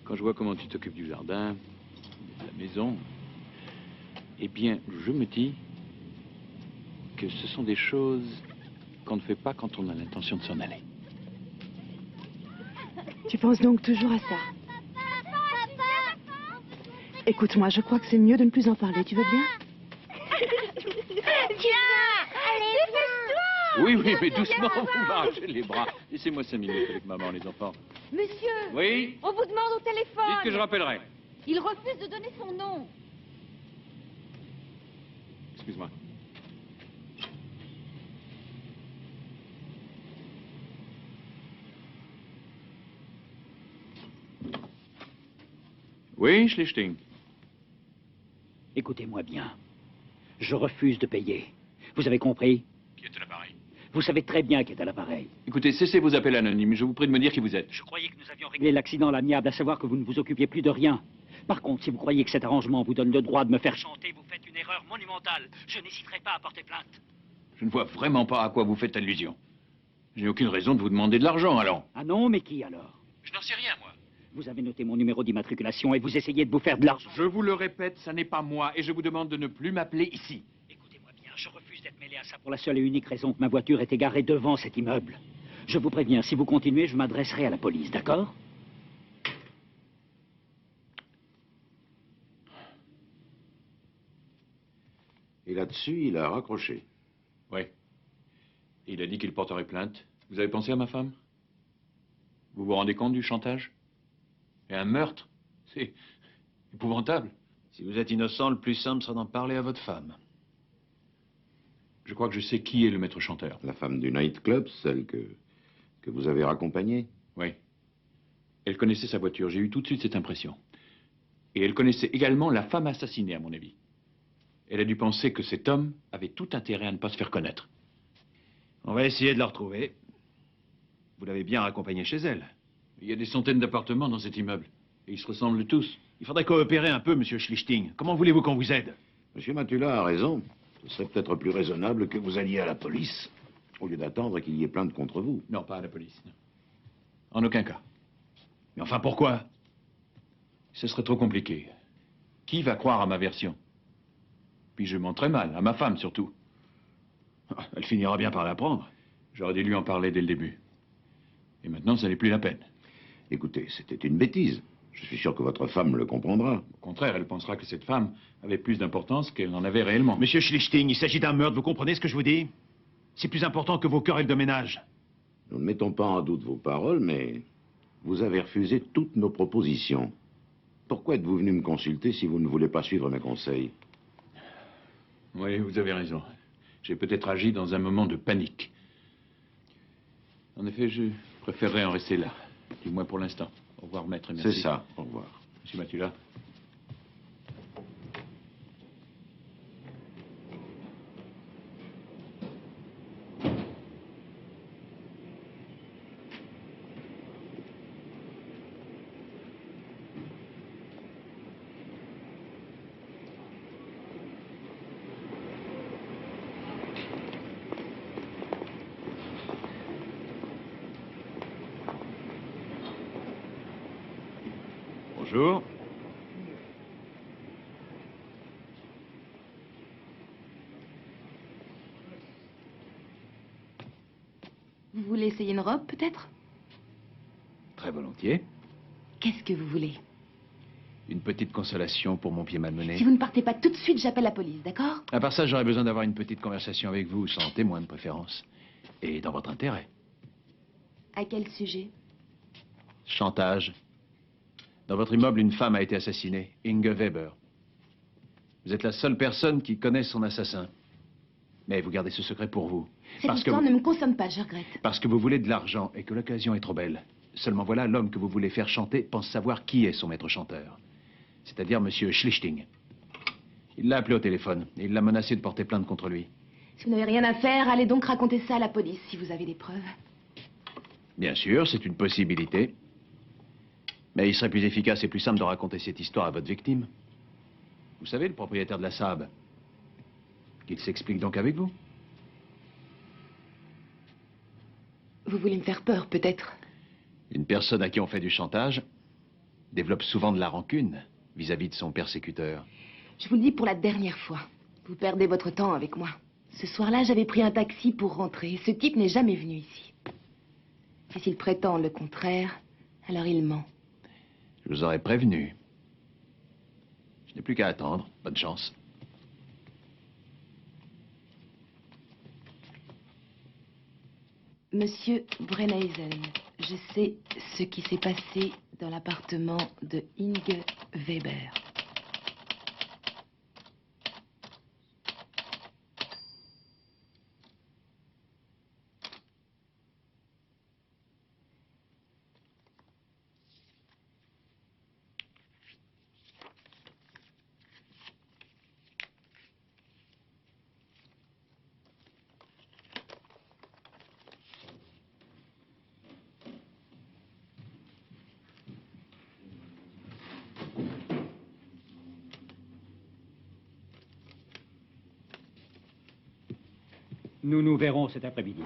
[SPEAKER 2] Quand je vois comment tu t'occupes du jardin, de la maison, eh bien, je me dis que ce sont des choses qu'on ne fait pas quand on a l'intention de s'en aller.
[SPEAKER 11] Tu penses donc toujours à ça? Écoute-moi, je crois que c'est mieux de ne plus en parler. Tu veux bien?
[SPEAKER 1] Tiens, allez, dépêche-toi!
[SPEAKER 2] Oui, mais doucement, vous m'arrachez les bras. Laissez-moi 5 minutes avec maman, les enfants.
[SPEAKER 1] Monsieur,
[SPEAKER 2] Oui?
[SPEAKER 1] on vous demande au téléphone.
[SPEAKER 2] Dites que je rappellerai.
[SPEAKER 1] Il refuse de donner son nom.
[SPEAKER 2] Excuse-moi. Oui, Schlichting.
[SPEAKER 8] Écoutez-moi bien. Je refuse de payer. Vous avez compris?
[SPEAKER 2] Qui est à l'appareil?
[SPEAKER 8] Vous savez très bien qui est à l'appareil.
[SPEAKER 2] Écoutez, cessez vos appels anonymes. Je vous prie de me dire qui vous êtes.
[SPEAKER 8] Je croyais que nous avions réglé l'accident à l'amiable, à savoir que vous ne vous occupiez plus de rien. Par contre, si vous croyez que cet arrangement vous donne le droit de me faire chanter, vous faites une erreur monumentale. Je n'hésiterai pas à porter plainte.
[SPEAKER 2] Je ne vois vraiment pas à quoi vous faites allusion. Je n'ai aucune raison de vous demander de l'argent, alors.
[SPEAKER 8] Ah non, mais qui alors?
[SPEAKER 2] Je n'en sais rien, moi.
[SPEAKER 8] Vous avez noté mon numéro d'immatriculation et vous essayez de vous faire de l'argent.
[SPEAKER 2] Je vous le répète, ça n'est pas moi, et je vous demande de ne plus m'appeler ici.
[SPEAKER 8] Écoutez-moi bien, je refuse d'être mêlé à ça pour la seule et unique raison que ma voiture est égarée devant cet immeuble. Je vous préviens, si vous continuez, je m'adresserai à la police, d'accord?
[SPEAKER 5] Et là-dessus, il a raccroché.
[SPEAKER 2] Oui. Il a dit qu'il porterait plainte. Vous avez pensé à ma femme? Vous vous rendez compte du chantage? Et un meurtre? C'est épouvantable.
[SPEAKER 7] Si vous êtes innocent, le plus simple sera d'en parler à votre femme.
[SPEAKER 2] Je crois que je sais qui est le maître chanteur.
[SPEAKER 5] La femme du nightclub, celle que vous avez raccompagnée?
[SPEAKER 2] Oui. Elle connaissait sa voiture. J'ai eu tout de suite cette impression. Et elle connaissait également la femme assassinée, à mon avis. Elle a dû penser que cet homme avait tout intérêt à ne pas se faire connaître.
[SPEAKER 7] On va essayer de la retrouver. Vous l'avez bien raccompagnée chez elle.
[SPEAKER 2] Il y a des centaines d'appartements dans cet immeuble. Et ils se ressemblent tous.
[SPEAKER 7] Il faudrait coopérer un peu, monsieur Schlichting. Comment voulez-vous qu'on vous aide?
[SPEAKER 5] Monsieur Matula a raison. Ce serait peut-être plus raisonnable que vous alliez à la police, au lieu d'attendre qu'il y ait plainte contre vous.
[SPEAKER 2] Non, pas à la police. Non. En aucun cas.
[SPEAKER 7] Mais enfin, pourquoi?
[SPEAKER 2] Ce serait trop compliqué. Qui va croire à ma version? Puis je mens très mal, à ma femme surtout.
[SPEAKER 7] Elle finira bien par l'apprendre.
[SPEAKER 2] J'aurais dû lui en parler dès le début. Et maintenant, ça n'est plus la peine.
[SPEAKER 5] Écoutez, c'était une bêtise. Je suis sûr que votre femme le comprendra.
[SPEAKER 2] Au contraire, elle pensera que cette femme avait plus d'importance qu'elle en avait réellement.
[SPEAKER 7] Monsieur Schlichting, il s'agit d'un meurtre, vous comprenez ce que je vous dis? C'est plus important que vos querelles de ménage.
[SPEAKER 5] Nous ne mettons pas en doute vos paroles, mais vous avez refusé toutes nos propositions. Pourquoi êtes-vous venu me consulter si vous ne voulez pas suivre mes conseils?
[SPEAKER 2] Oui, vous avez raison. J'ai peut-être agi dans un moment de panique. En effet, je préférerais en rester là. Du moins pour l'instant. Au revoir, maître, merci.
[SPEAKER 5] C'est ça, au revoir.
[SPEAKER 2] Monsieur Matula.
[SPEAKER 7] Bonjour.
[SPEAKER 3] Vous voulez essayer une robe, peut-être?
[SPEAKER 7] Très volontiers.
[SPEAKER 3] Qu'est-ce que vous voulez?
[SPEAKER 7] Une petite consolation pour mon pied malmené.
[SPEAKER 3] Si vous ne partez pas tout de suite, j'appelle la police, d'accord?
[SPEAKER 7] À part ça, j'aurais besoin d'avoir une petite conversation avec vous, sans témoin de préférence. Et dans votre intérêt.
[SPEAKER 3] À quel sujet?
[SPEAKER 7] Chantage. Dans votre immeuble, une femme a été assassinée, Inge Weber. Vous êtes la seule personne qui connaisse son assassin. Mais vous gardez ce secret pour vous.
[SPEAKER 3] Cette histoire ne me concerne pas, je regrette.
[SPEAKER 7] Parce que vous voulez de l'argent et que l'occasion est trop belle. Seulement voilà, l'homme que vous voulez faire chanter pense savoir qui est son maître chanteur. C'est-à-dire monsieur Schlichting. Il l'a appelé au téléphone et il l'a menacé de porter plainte contre lui.
[SPEAKER 3] Si vous n'avez rien à faire, allez donc raconter ça à la police, si vous avez des preuves.
[SPEAKER 7] Bien sûr, c'est une possibilité. Mais il serait plus efficace et plus simple de raconter cette histoire à votre victime. Vous savez, le propriétaire de la Saab. Qu'il s'explique donc avec vous.
[SPEAKER 3] Vous voulez me faire peur, peut-être?
[SPEAKER 7] Une personne à qui on fait du chantage développe souvent de la rancune vis-à-vis de son persécuteur.
[SPEAKER 3] Je vous le dis pour la dernière fois. Vous perdez votre temps avec moi. Ce soir-là, j'avais pris un taxi pour rentrer. Ce type n'est jamais venu ici. Et s'il prétend le contraire, alors il ment.
[SPEAKER 7] Je vous aurais prévenu. Je n'ai plus qu'à attendre. Bonne chance.
[SPEAKER 3] Monsieur Brenneisen, je sais ce qui s'est passé dans l'appartement de Inge Weber.
[SPEAKER 8] Nous nous verrons cet après-midi.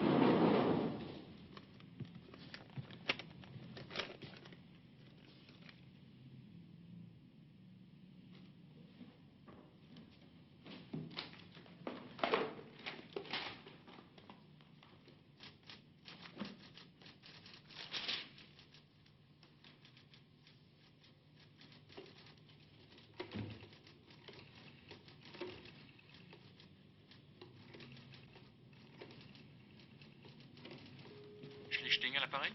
[SPEAKER 2] l'appareil?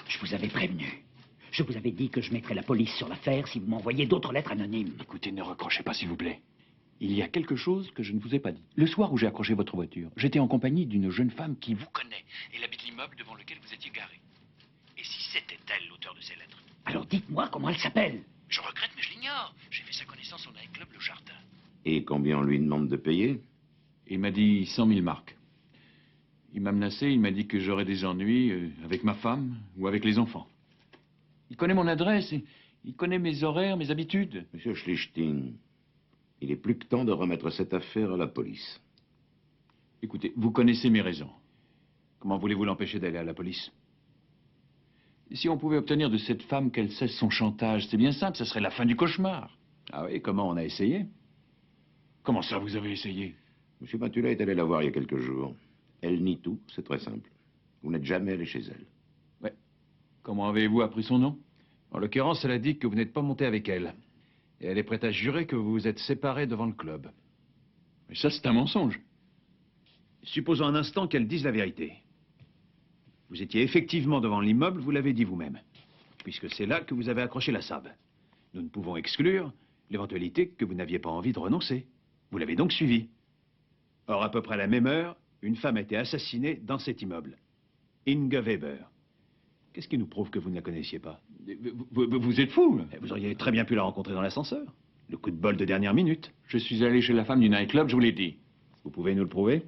[SPEAKER 8] Je vous avais prévenu. Je vous avais dit que je mettrais la police sur l'affaire si vous m'envoyiez d'autres lettres anonymes.
[SPEAKER 2] Écoutez, ne recrochez pas, s'il vous plaît. Il y a quelque chose que je ne vous ai pas dit. Le soir où j'ai accroché votre voiture, j'étais en compagnie d'une jeune femme qui vous connaît. Elle habite l'immeuble devant lequel vous étiez garé. Et si c'était elle l'auteur de ces lettres?
[SPEAKER 8] Alors dites-moi comment elle s'appelle.
[SPEAKER 2] Je regrette, mais je l'ignore. J'ai fait sa connaissance au nightclub Le Jardin.
[SPEAKER 5] Et combien on lui demande de payer?
[SPEAKER 2] Il m'a dit 100 000 marks. Il m'a menacé, il m'a dit que j'aurais des ennuis avec ma femme ou avec les enfants. Il connaît mon adresse, il connaît mes horaires, mes habitudes.
[SPEAKER 5] Monsieur Schlichting, il est plus que temps de remettre cette affaire à la police.
[SPEAKER 2] Écoutez, vous connaissez mes raisons. Comment voulez-vous l'empêcher d'aller à la police? Si on pouvait obtenir de cette femme qu'elle cesse son chantage, c'est bien simple, ça serait la fin du cauchemar.
[SPEAKER 7] Ah oui, comment on a essayé?
[SPEAKER 2] Comment ça, vous avez essayé?
[SPEAKER 5] Monsieur Matula est allé la voir il y a quelques jours. Elle nie tout, c'est très simple. Vous n'êtes jamais allé chez elle.
[SPEAKER 2] Ouais. Comment avez-vous appris son nom?
[SPEAKER 7] En l'occurrence, elle a dit que vous n'êtes pas monté avec elle. Et elle est prête à jurer que vous vous êtes séparés devant le club.
[SPEAKER 2] Mais ça, c'est un mensonge.
[SPEAKER 7] Supposons un instant qu'elle dise la vérité. Vous étiez effectivement devant l'immeuble, vous l'avez dit vous-même. Puisque c'est là que vous avez accroché la sable. Nous ne pouvons exclure l'éventualité que vous n'aviez pas envie de renoncer. Vous l'avez donc suivi. Or, à peu près à la même heure, une femme a été assassinée dans cet immeuble. Inge Weber. Qu'est-ce qui nous prouve que vous ne la connaissiez pas?
[SPEAKER 2] Vous êtes fou, là.
[SPEAKER 7] Vous auriez très bien pu la rencontrer dans l'ascenseur. Le coup de bol de dernière minute.
[SPEAKER 2] Je suis allé chez la femme du nightclub, je vous l'ai dit.
[SPEAKER 7] Vous pouvez nous le prouver?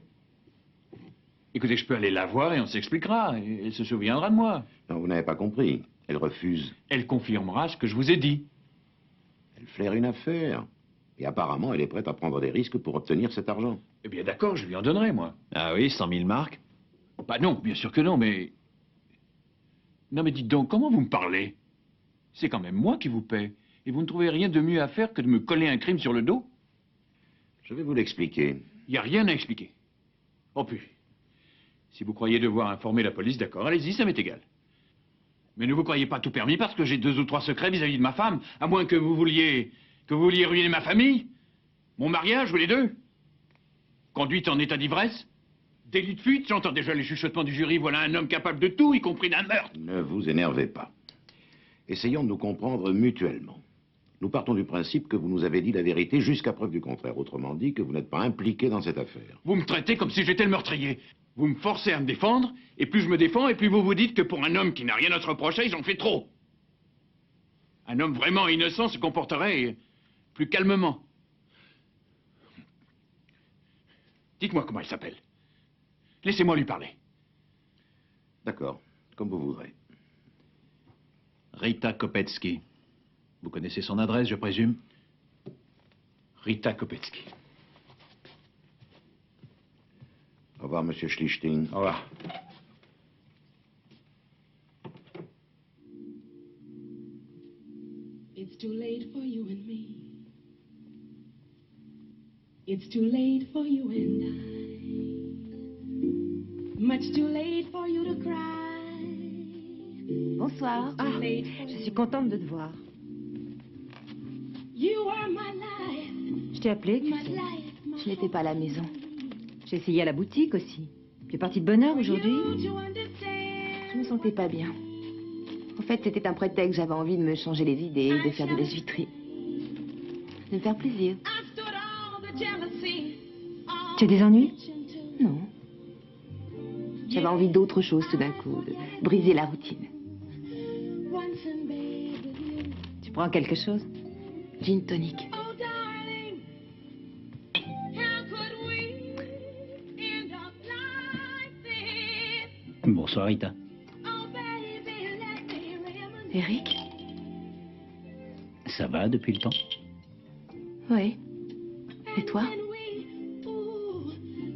[SPEAKER 2] Écoutez, je peux aller la voir et on s'expliquera. Elle se souviendra de moi.
[SPEAKER 5] Non, vous n'avez pas compris. Elle refuse.
[SPEAKER 2] Elle confirmera ce que je vous ai dit.
[SPEAKER 5] Elle flaire une affaire. Et apparemment, elle est prête à prendre des risques pour obtenir cet argent.
[SPEAKER 2] Eh bien, d'accord, je lui en donnerai, moi.
[SPEAKER 7] Ah oui, 100 000 marks?
[SPEAKER 2] Bah non, bien sûr que non, mais... Non, mais dites donc, comment vous me parlez? C'est quand même moi qui vous paie. Et vous ne trouvez rien de mieux à faire que de me coller un crime sur le dos?
[SPEAKER 5] Je vais vous l'expliquer.
[SPEAKER 2] Il n'y a rien à expliquer. Oh, puis, si vous croyez devoir informer la police, d'accord, allez-y, ça m'est égal. Mais ne vous croyez pas tout permis parce que j'ai 2 ou 3 secrets vis-à-vis de ma femme, à moins que vous vouliez ruiner ma famille, mon mariage ou les deux. Conduite en état d'ivresse, délit de fuite, j'entends déjà les chuchotements du jury, voilà un homme capable de tout, y compris d'un meurtre.
[SPEAKER 5] Ne vous énervez pas. Essayons de nous comprendre mutuellement. Nous partons du principe que vous nous avez dit la vérité jusqu'à preuve du contraire. Autrement dit, que vous n'êtes pas impliqué dans cette affaire.
[SPEAKER 2] Vous me traitez comme si j'étais le meurtrier. Vous me forcez à me défendre, et plus je me défends, et plus vous vous dites que pour un homme qui n'a rien à se reprocher, j'en fais trop. Un homme vraiment innocent se comporterait plus calmement. Dites-moi comment elle s'appelle. Laissez-moi lui parler.
[SPEAKER 5] D'accord, comme vous voudrez.
[SPEAKER 7] Rita Kopetsky. Vous connaissez son adresse, je présume?
[SPEAKER 2] Rita Kopetsky.
[SPEAKER 5] Au revoir, monsieur Schlichting.
[SPEAKER 2] Au revoir.
[SPEAKER 1] It's too late for you and me. It's too late for you and I. Much too late for you to cry.
[SPEAKER 11] Bonsoir.
[SPEAKER 1] Ah,
[SPEAKER 11] je suis contente de te voir.
[SPEAKER 1] You are my life.
[SPEAKER 11] Je t'ai appelé, tu
[SPEAKER 1] My
[SPEAKER 11] sais.
[SPEAKER 1] life, my
[SPEAKER 3] Je n'étais pas à la maison.
[SPEAKER 11] J'ai essayé à la boutique aussi. Tu es partie de bonne heure aujourd'hui?
[SPEAKER 3] Je me sentais pas bien. En fait, c'était un prétexte. J'avais envie de me changer les idées, de faire de la suiterie. De me faire plaisir.
[SPEAKER 11] Tu as des ennuis?
[SPEAKER 3] Non. J'avais envie d'autre chose tout d'un coup, de briser la routine.
[SPEAKER 11] Tu prends quelque chose?
[SPEAKER 3] Gin tonic.
[SPEAKER 8] Bonsoir, Rita.
[SPEAKER 3] Eric?
[SPEAKER 8] Ça va depuis le temps?
[SPEAKER 3] Oui. Et toi?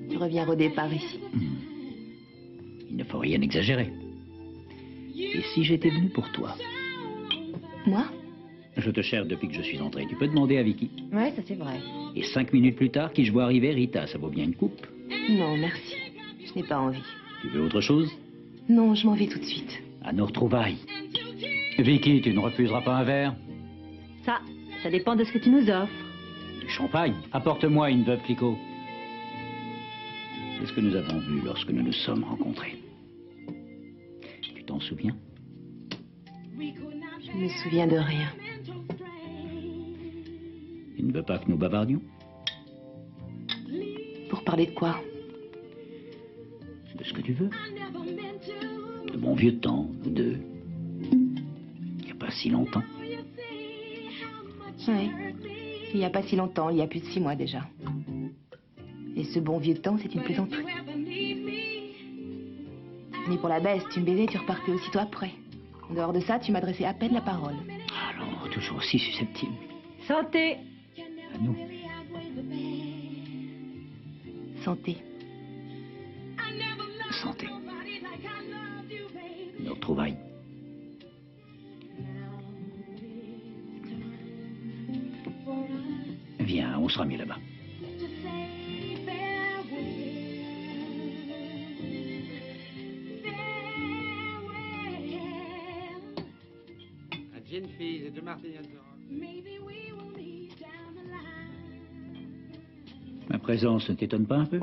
[SPEAKER 3] Tu reviens rôder par ici.
[SPEAKER 8] Il ne faut rien exagérer. Et si j'étais venu pour toi?
[SPEAKER 3] Moi?
[SPEAKER 8] Je te cherche depuis que je suis entré. Tu peux demander à Vicky.
[SPEAKER 11] Ouais, ça c'est vrai.
[SPEAKER 8] Et 5 minutes plus tard, qui je vois arriver, Rita, ça vaut bien une coupe.
[SPEAKER 3] Non, merci. Je n'ai pas envie.
[SPEAKER 8] Tu veux autre chose?
[SPEAKER 3] Non, je m'en vais tout de suite.
[SPEAKER 8] À nos retrouvailles. Vicky, tu ne refuseras pas un verre?
[SPEAKER 11] Ça dépend de ce que tu nous offres.
[SPEAKER 8] Du champagne. Apporte-moi une veuve Clicquot. C'est ce que nous avons vu lorsque nous nous sommes rencontrés. t'en souviens?
[SPEAKER 3] Je me souviens de rien.
[SPEAKER 8] Tu ne veux pas que nous bavardions?
[SPEAKER 3] Pour parler de quoi?
[SPEAKER 8] De ce que tu veux. De bon vieux temps, nous deux. Il n'y a pas si longtemps.
[SPEAKER 3] Oui. Il n'y a pas si longtemps, il y a plus de 6 mois déjà. Et ce bon vieux temps, c'est une plaisanterie. Mais pour la baisse, tu me baisais, tu repartais aussitôt après. En dehors de ça, tu m'adressais à peine la parole.
[SPEAKER 8] Alors, toujours aussi susceptible.
[SPEAKER 4] Santé.
[SPEAKER 8] À nous.
[SPEAKER 3] Santé.
[SPEAKER 8] Santé. Nos retrouvailles. Viens, on sera mieux là-bas.
[SPEAKER 9] Un gin fizz et 2 martinis de rock.
[SPEAKER 8] Ma présence ne t'étonne pas un peu?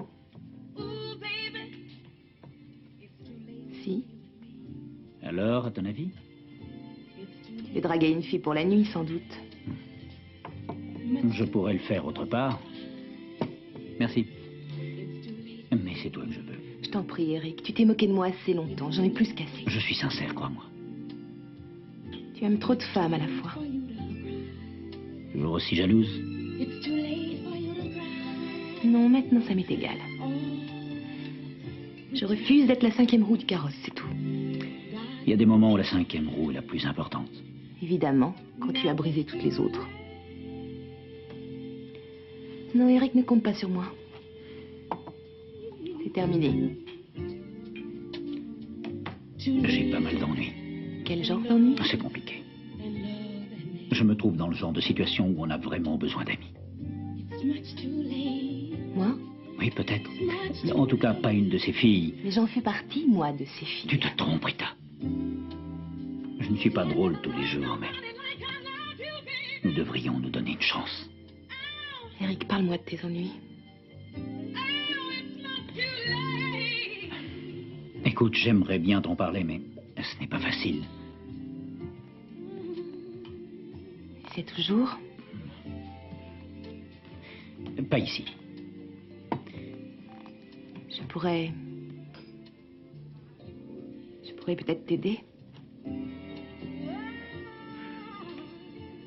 [SPEAKER 3] Si.
[SPEAKER 8] Alors, à ton avis?
[SPEAKER 3] Tu veux draguer une fille pour la nuit, sans doute.
[SPEAKER 8] Je pourrais le faire autre part. Merci. Mais c'est toi que je veux.
[SPEAKER 3] Je t'en prie, Eric. Tu t'es moqué de moi assez longtemps. J'en ai plus qu'assez.
[SPEAKER 8] Je suis sincère, crois-moi.
[SPEAKER 3] Tu aimes trop de femmes à la fois.
[SPEAKER 8] Toujours aussi jalouse?
[SPEAKER 3] Non, maintenant ça m'est égal. Je refuse d'être la 5e roue du carrosse, c'est tout.
[SPEAKER 8] Il y a des moments où la 5e roue est la plus importante.
[SPEAKER 3] Évidemment, quand tu as brisé toutes les autres. Non, Eric ne compte pas sur moi. C'est terminé.
[SPEAKER 8] J'ai pas mal d'ennuis.
[SPEAKER 3] Quel genre d'ennui?
[SPEAKER 8] C'est compliqué. Je me trouve dans le genre de situation où on a vraiment besoin d'amis.
[SPEAKER 3] Moi?
[SPEAKER 8] Oui, peut-être. En tout cas, pas une de ces filles.
[SPEAKER 3] Mais j'en fais partie, moi, de ces filles.
[SPEAKER 8] Tu te trompes, Rita. Je ne suis pas drôle tous les jours, mais nous devrions nous donner une chance.
[SPEAKER 3] Eric, parle-moi de tes ennuis.
[SPEAKER 8] Écoute, j'aimerais bien t'en parler, mais ce n'est pas facile.
[SPEAKER 3] C'est toujours?
[SPEAKER 8] Pas ici.
[SPEAKER 3] Je pourrais peut-être t'aider.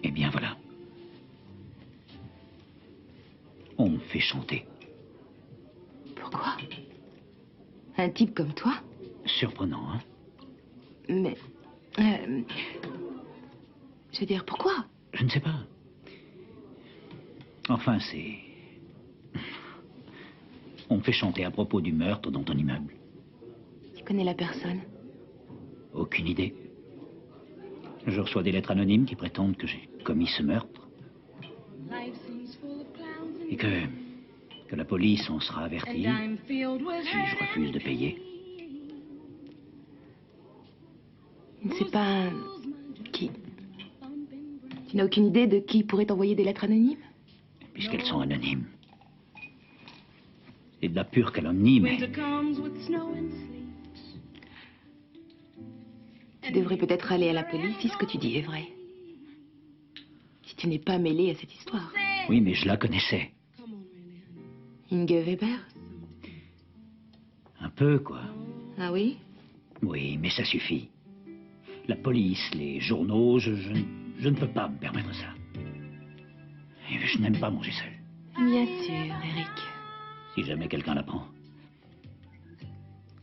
[SPEAKER 8] Eh bien, voilà. On me fait chanter.
[SPEAKER 3] Pourquoi? Un type comme toi?
[SPEAKER 8] Surprenant, hein?
[SPEAKER 3] Mais... je veux dire, pourquoi?
[SPEAKER 8] Je ne sais pas. Enfin, c'est... On me fait chanter à propos du meurtre dans ton immeuble.
[SPEAKER 3] Tu connais la personne?
[SPEAKER 8] Aucune idée. Je reçois des lettres anonymes qui prétendent que j'ai commis ce meurtre. Et que la police en sera avertie si je refuse de payer.
[SPEAKER 3] Je ne sais pas qui. Tu n'as aucune idée de qui pourrait t'envoyer des lettres anonymes?
[SPEAKER 8] Puisqu'elles sont anonymes. C'est de la pure calomnie, mais...
[SPEAKER 3] Tu devrais peut-être aller à la police si ce que tu dis est vrai. Si tu n'es pas mêlé à cette histoire.
[SPEAKER 8] Oui, mais je la connaissais.
[SPEAKER 3] Inge Weber?
[SPEAKER 8] Un peu, quoi.
[SPEAKER 3] Ah oui?
[SPEAKER 8] Oui, mais ça suffit. La police, les journaux, je ne peux pas me permettre ça. Et je n'aime pas manger seul.
[SPEAKER 3] Bien sûr, Eric.
[SPEAKER 8] Si jamais quelqu'un l'apprend.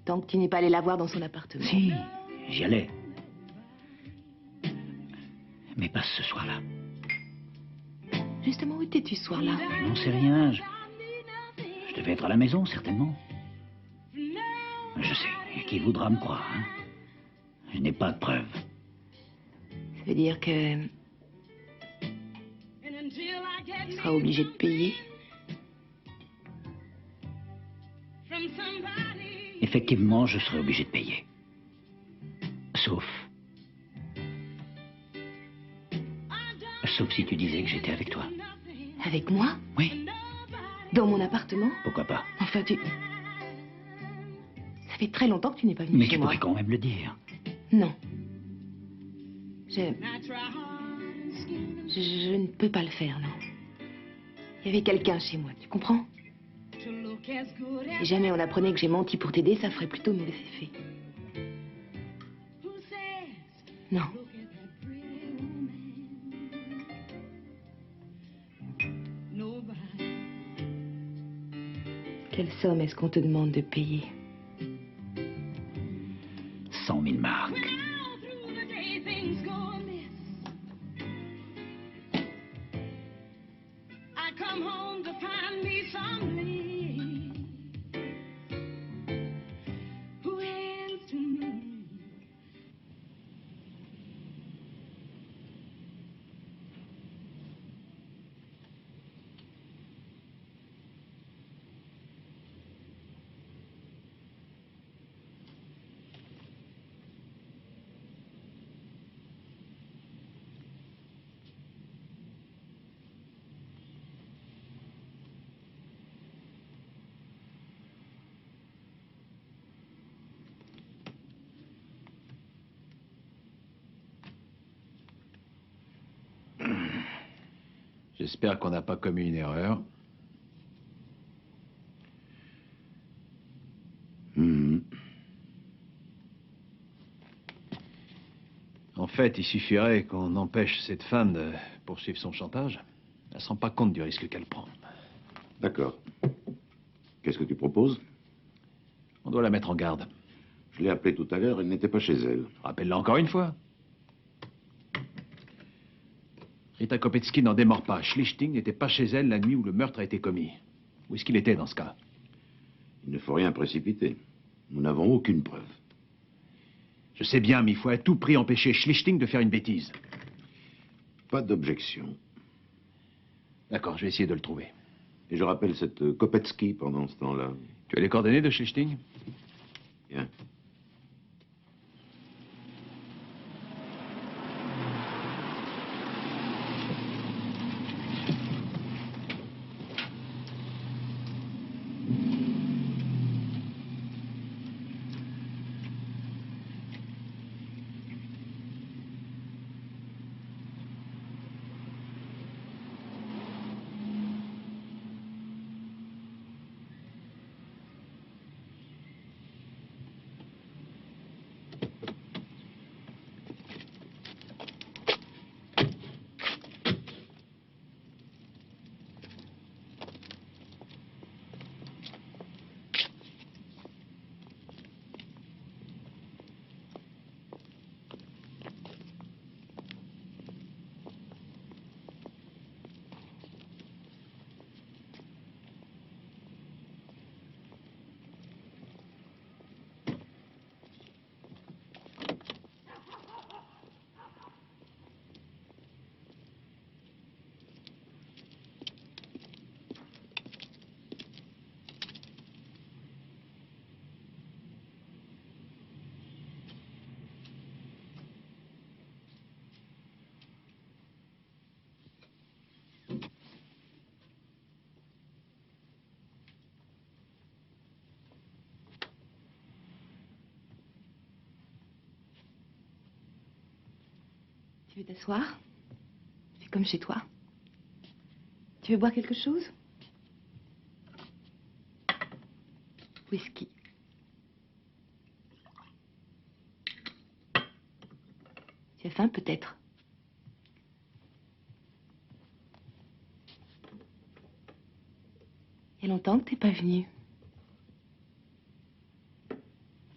[SPEAKER 3] Tant que tu n'es pas allé la voir dans son appartement.
[SPEAKER 8] Si, j'y allais. Mais pas ce soir-là.
[SPEAKER 3] Justement, où étais-tu ce soir-là?
[SPEAKER 8] Je n'en sais rien. Je devais être à la maison, certainement. Je sais. Qui voudra me croire, hein? Je n'ai pas de preuves.
[SPEAKER 3] Ça veut dire que... tu seras obligé de payer.
[SPEAKER 8] Effectivement, je serai obligé de payer. Sauf si tu disais que j'étais avec toi.
[SPEAKER 3] Avec moi?
[SPEAKER 8] Oui.
[SPEAKER 3] Dans mon appartement?
[SPEAKER 8] Pourquoi pas?
[SPEAKER 3] Enfin, ça fait très longtemps que tu n'es pas venu
[SPEAKER 8] Mais
[SPEAKER 3] chez
[SPEAKER 8] tu
[SPEAKER 3] moi.
[SPEAKER 8] pourrais quand même le dire.
[SPEAKER 3] Non. Je ne peux pas le faire, non. Il y avait quelqu'un chez moi, tu comprends? Si jamais on apprenait que j'ai menti pour t'aider, ça ferait plutôt mauvais effet. Non. Quelle somme est-ce qu'on te demande de payer?
[SPEAKER 8] 100 000 marks.
[SPEAKER 7] J'espère qu'on n'a pas commis une erreur. En fait, il suffirait qu'on empêche cette femme de poursuivre son chantage. Elle ne se rend pas compte du risque qu'elle prend.
[SPEAKER 5] D'accord. Qu'est-ce que tu proposes?
[SPEAKER 7] On doit la mettre en garde.
[SPEAKER 5] Je l'ai appelée tout à l'heure, elle n'était pas chez elle.
[SPEAKER 7] Rappelle-la encore une fois. Rita Kopetsky n'en démord pas. Schlichting n'était pas chez elle la nuit où le meurtre a été commis. Où est-ce qu'il était dans ce cas?
[SPEAKER 5] Il ne faut rien précipiter. Nous n'avons aucune preuve.
[SPEAKER 7] Je sais bien, mais il faut à tout prix empêcher Schlichting de faire une bêtise.
[SPEAKER 5] Pas d'objection.
[SPEAKER 7] D'accord, je vais essayer de le trouver.
[SPEAKER 5] Et je rappelle cette Kopetsky pendant ce temps-là.
[SPEAKER 7] Tu as les coordonnées de Schlichting?
[SPEAKER 5] Bien.
[SPEAKER 3] Tu veux t'asseoir? C'est comme chez toi. Tu veux boire quelque chose? Whisky. Tu as faim peut-être? Il y a longtemps que t'es pas venu.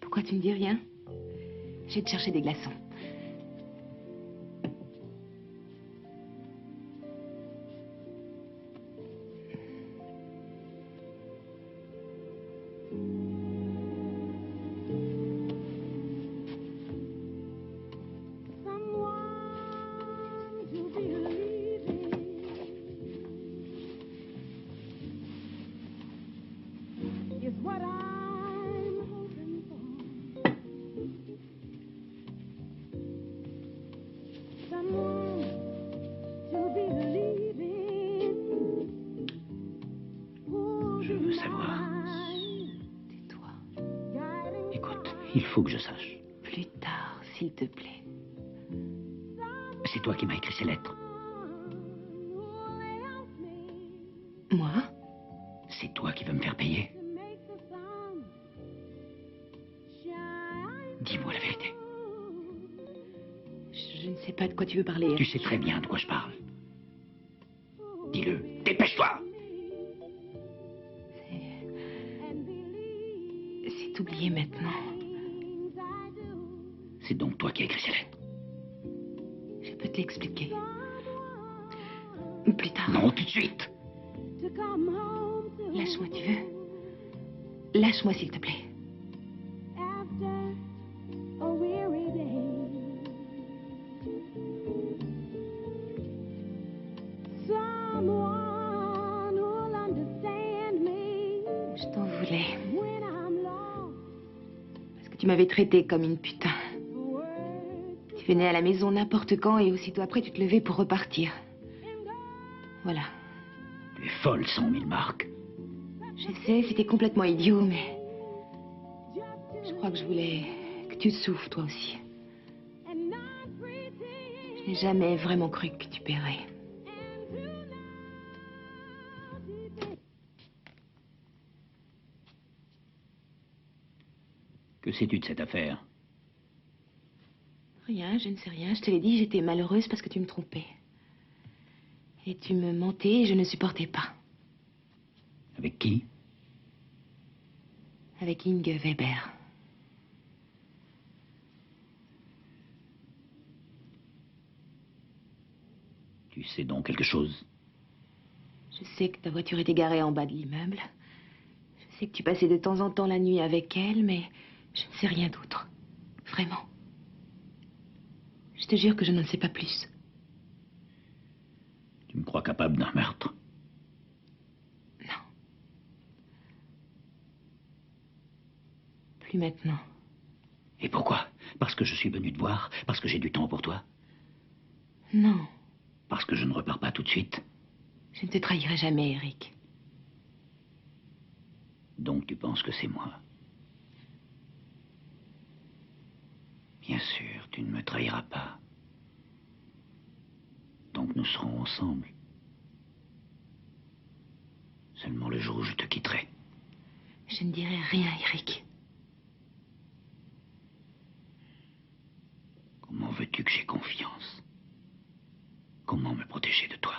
[SPEAKER 3] Pourquoi tu ne dis rien? Je vais te chercher des glaçons.
[SPEAKER 8] Il faut que je sache.
[SPEAKER 3] Plus tard, s'il te plaît.
[SPEAKER 8] C'est toi qui m'as écrit ces lettres.
[SPEAKER 3] Moi?
[SPEAKER 8] C'est toi qui veux me faire payer. Dis-moi la vérité.
[SPEAKER 3] Je ne sais pas de quoi tu veux parler.
[SPEAKER 8] Tu sais très bien de quoi je parle. Dis-le. Dépêche-toi.
[SPEAKER 3] C'est oublié maintenant.
[SPEAKER 8] C'est donc toi qui as écrit ces lettres.
[SPEAKER 3] Je peux te l'expliquer. Plus tard.
[SPEAKER 8] Non, tout de suite.
[SPEAKER 3] Lâche-moi, tu veux? Lâche-moi, s'il te plaît. Je t'en voulais. Parce que tu m'avais traité comme une putain. Tu venais à la maison n'importe quand et aussitôt après tu te levais pour repartir. Voilà.
[SPEAKER 8] Tu es folle, 100 000 marques.
[SPEAKER 3] Je sais, c'était complètement idiot, mais... Je crois que je voulais que tu souffres, toi aussi. Je n'ai jamais vraiment cru que tu paierais.
[SPEAKER 8] Que sais-tu de cette affaire?
[SPEAKER 3] Rien, je ne sais rien. Je te l'ai dit, j'étais malheureuse parce que tu me trompais. Et tu me mentais et je ne supportais pas.
[SPEAKER 8] Avec qui?
[SPEAKER 3] Avec Inge Weber.
[SPEAKER 8] Tu sais donc quelque chose?
[SPEAKER 3] Je sais que ta voiture était garée en bas de l'immeuble. Je sais que tu passais de temps en temps la nuit avec elle, mais je ne sais rien d'autre. Vraiment. Je te jure que je n'en sais pas plus.
[SPEAKER 8] Tu me crois capable d'un meurtre?
[SPEAKER 3] Non. Plus maintenant.
[SPEAKER 8] Et pourquoi? Parce que je suis venu te voir? Parce que j'ai du temps pour toi?
[SPEAKER 3] Non.
[SPEAKER 8] Parce que je ne repars pas tout de suite?
[SPEAKER 3] Je ne te trahirai jamais, Eric.
[SPEAKER 8] Donc tu penses que c'est moi? Bien sûr, tu ne me trahiras pas. Donc nous serons ensemble. Seulement le jour où je te quitterai.
[SPEAKER 3] Je ne dirai rien, Eric.
[SPEAKER 8] Comment veux-tu que j'aie confiance? Comment me protéger de toi?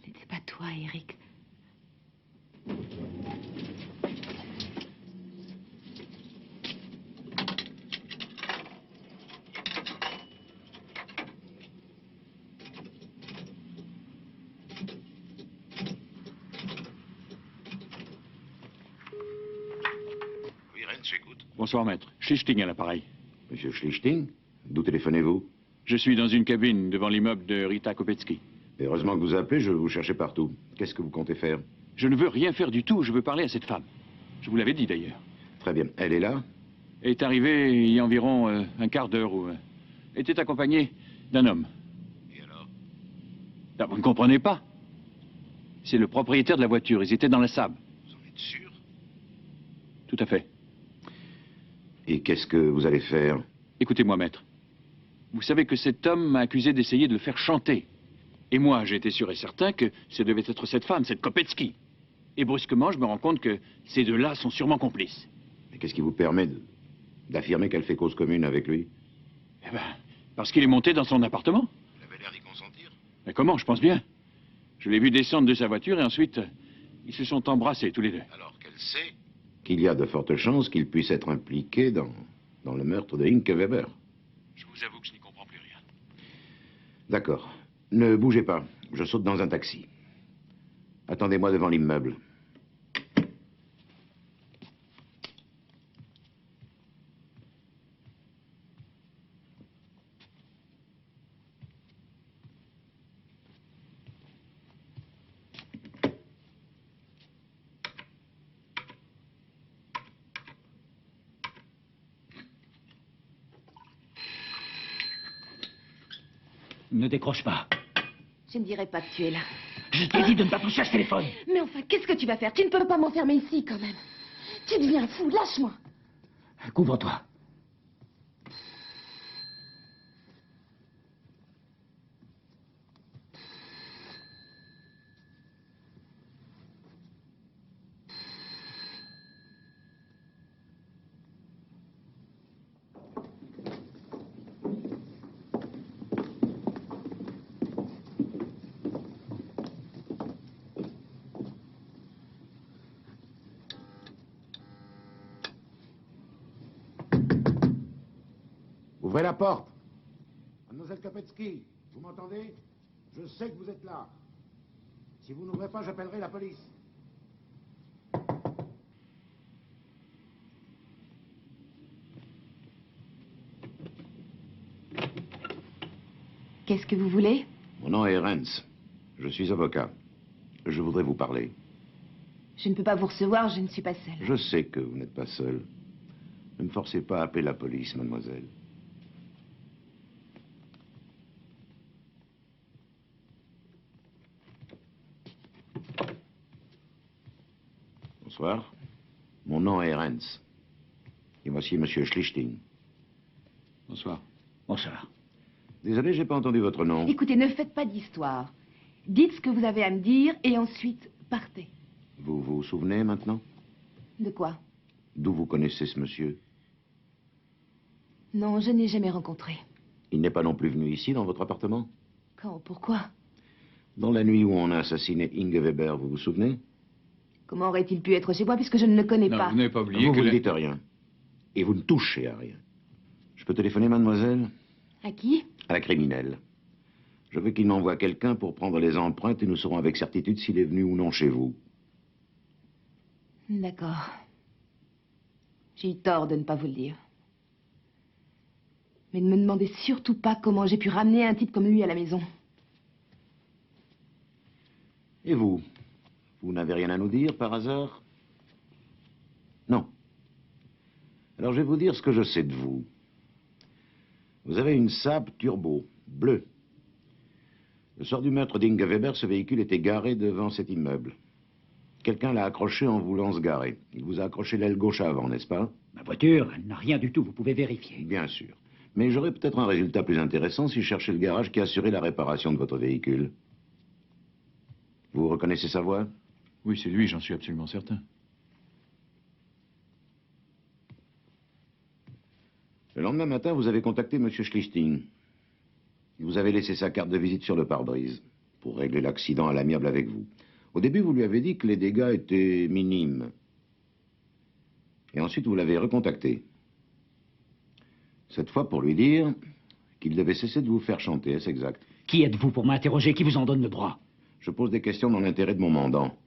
[SPEAKER 3] Ce n'était pas toi, Eric.
[SPEAKER 5] Oui, Rennes, j'écoute.
[SPEAKER 2] Bonsoir, maître. Schlichting à l'appareil.
[SPEAKER 5] Monsieur Schlichting, d'où téléphonez-vous?
[SPEAKER 2] Je suis dans une cabine devant l'immeuble de Rita Kopetsky.
[SPEAKER 5] Heureusement que vous appelez, je vous cherchais partout. Qu'est-ce que vous comptez faire?
[SPEAKER 2] Je ne veux rien faire du tout, je veux parler à cette femme. Je vous l'avais dit d'ailleurs.
[SPEAKER 5] Très bien. Elle est là?
[SPEAKER 2] Elle est arrivée il y a environ un quart d'heure où... était accompagnée d'un homme.
[SPEAKER 5] Et alors?
[SPEAKER 2] Ah, vous ne comprenez pas? C'est le propriétaire de la voiture, ils étaient dans la sable.
[SPEAKER 5] Vous en êtes sûr?
[SPEAKER 2] Tout à fait.
[SPEAKER 5] Et qu'est-ce que vous allez faire?
[SPEAKER 2] Écoutez-moi, maître. Vous savez que cet homme m'a accusé d'essayer de le faire chanter. Et moi, j'étais sûr et certain que ce devait être cette femme, cette Kopetsky. Et brusquement, je me rends compte que ces deux-là sont sûrement complices.
[SPEAKER 5] Mais qu'est-ce qui vous permet d'affirmer qu'elle fait cause commune avec lui?
[SPEAKER 2] Eh ben, parce qu'il est monté dans son appartement.
[SPEAKER 5] Elle avait l'air d'y consentir.
[SPEAKER 2] Mais comment? Je pense bien. Je l'ai vu descendre de sa voiture et ensuite, ils se sont embrassés tous les deux.
[SPEAKER 5] Alors qu'elle sait qu'il y a de fortes chances qu'il puisse être impliqué dans le meurtre de Inge Weber.
[SPEAKER 2] Je vous avoue que je n'y comprends plus rien.
[SPEAKER 5] D'accord. Ne bougez pas. Je saute dans un taxi. Attendez-moi devant l'immeuble.
[SPEAKER 8] Ne décroche pas.
[SPEAKER 3] Je ne dirai pas que tu es là.
[SPEAKER 8] Je t'ai dit de ne pas toucher à ce téléphone.
[SPEAKER 3] Mais enfin, qu'est-ce que tu vas faire? Tu ne peux pas m'enfermer ici, quand même. Tu deviens fou, lâche-moi.
[SPEAKER 8] Couvre-toi.
[SPEAKER 5] Ouvrez la porte. Mademoiselle Kopetsky, vous m'entendez? Je sais que vous êtes là. Si vous n'ouvrez pas, j'appellerai la police.
[SPEAKER 3] Qu'est-ce que vous voulez?
[SPEAKER 5] Mon nom est Renz. Je suis avocat. Je voudrais vous parler.
[SPEAKER 3] Je ne peux pas vous recevoir, je ne suis pas seule.
[SPEAKER 5] Je sais que vous n'êtes pas seul. Ne me forcez pas à appeler la police, mademoiselle. Bonsoir. Mon nom est Renz. Et voici Monsieur Schlichting.
[SPEAKER 2] Bonsoir.
[SPEAKER 8] Bonsoir.
[SPEAKER 5] Désolé, j'ai pas entendu votre nom.
[SPEAKER 3] Écoutez, ne faites pas d'histoire. Dites ce que vous avez à me dire et ensuite partez.
[SPEAKER 5] Vous vous souvenez maintenant?
[SPEAKER 3] De quoi?
[SPEAKER 5] D'où vous connaissez ce monsieur?
[SPEAKER 3] Non, je n'ai jamais rencontré.
[SPEAKER 5] Il n'est pas non plus venu ici, dans votre appartement?
[SPEAKER 3] Quand? Pourquoi?
[SPEAKER 5] Dans la nuit où on a assassiné Inge Weber, vous vous souvenez?
[SPEAKER 3] Comment aurait-il pu être chez moi puisque je ne le connais
[SPEAKER 2] Non,
[SPEAKER 3] pas?
[SPEAKER 2] vous n'avez pas oublié
[SPEAKER 5] Vous
[SPEAKER 2] que...
[SPEAKER 5] ne dites rien. Et vous ne touchez à rien. Je peux téléphoner, mademoiselle?
[SPEAKER 3] À qui?
[SPEAKER 5] À la criminelle. Je veux qu'il m'envoie quelqu'un pour prendre les empreintes et nous saurons avec certitude s'il est venu ou non chez vous.
[SPEAKER 3] D'accord. J'ai eu tort de ne pas vous le dire. Mais ne me demandez surtout pas comment j'ai pu ramener un type comme lui à la maison.
[SPEAKER 5] Et vous? Vous n'avez rien à nous dire, par hasard? Non. Alors je vais vous dire ce que je sais de vous. Vous avez une Saab Turbo, bleue. Le soir du meurtre d'Inge Weber, ce véhicule était garé devant cet immeuble. Quelqu'un l'a accroché en voulant se garer. Il vous a accroché l'aile gauche avant, n'est-ce pas?
[SPEAKER 8] Ma voiture, elle n'a rien du tout, vous pouvez vérifier.
[SPEAKER 5] Bien sûr. Mais j'aurais peut-être un résultat plus intéressant si je cherchais le garage qui assurait la réparation de votre véhicule. Vous reconnaissez sa voix?
[SPEAKER 2] Oui, c'est lui, j'en suis absolument certain.
[SPEAKER 5] Le lendemain matin, vous avez contacté M. Schlichting. Vous avez laissé sa carte de visite sur le pare-brise pour régler l'accident à l'amiable avec vous. Au début, vous lui avez dit que les dégâts étaient minimes. Et ensuite, vous l'avez recontacté. Cette fois pour lui dire qu'il devait cesser de vous faire chanter, est-ce exact?
[SPEAKER 8] Qui êtes-vous pour m'interroger? Qui vous en donne le droit?
[SPEAKER 5] Je pose des questions dans l'intérêt de mon mandant.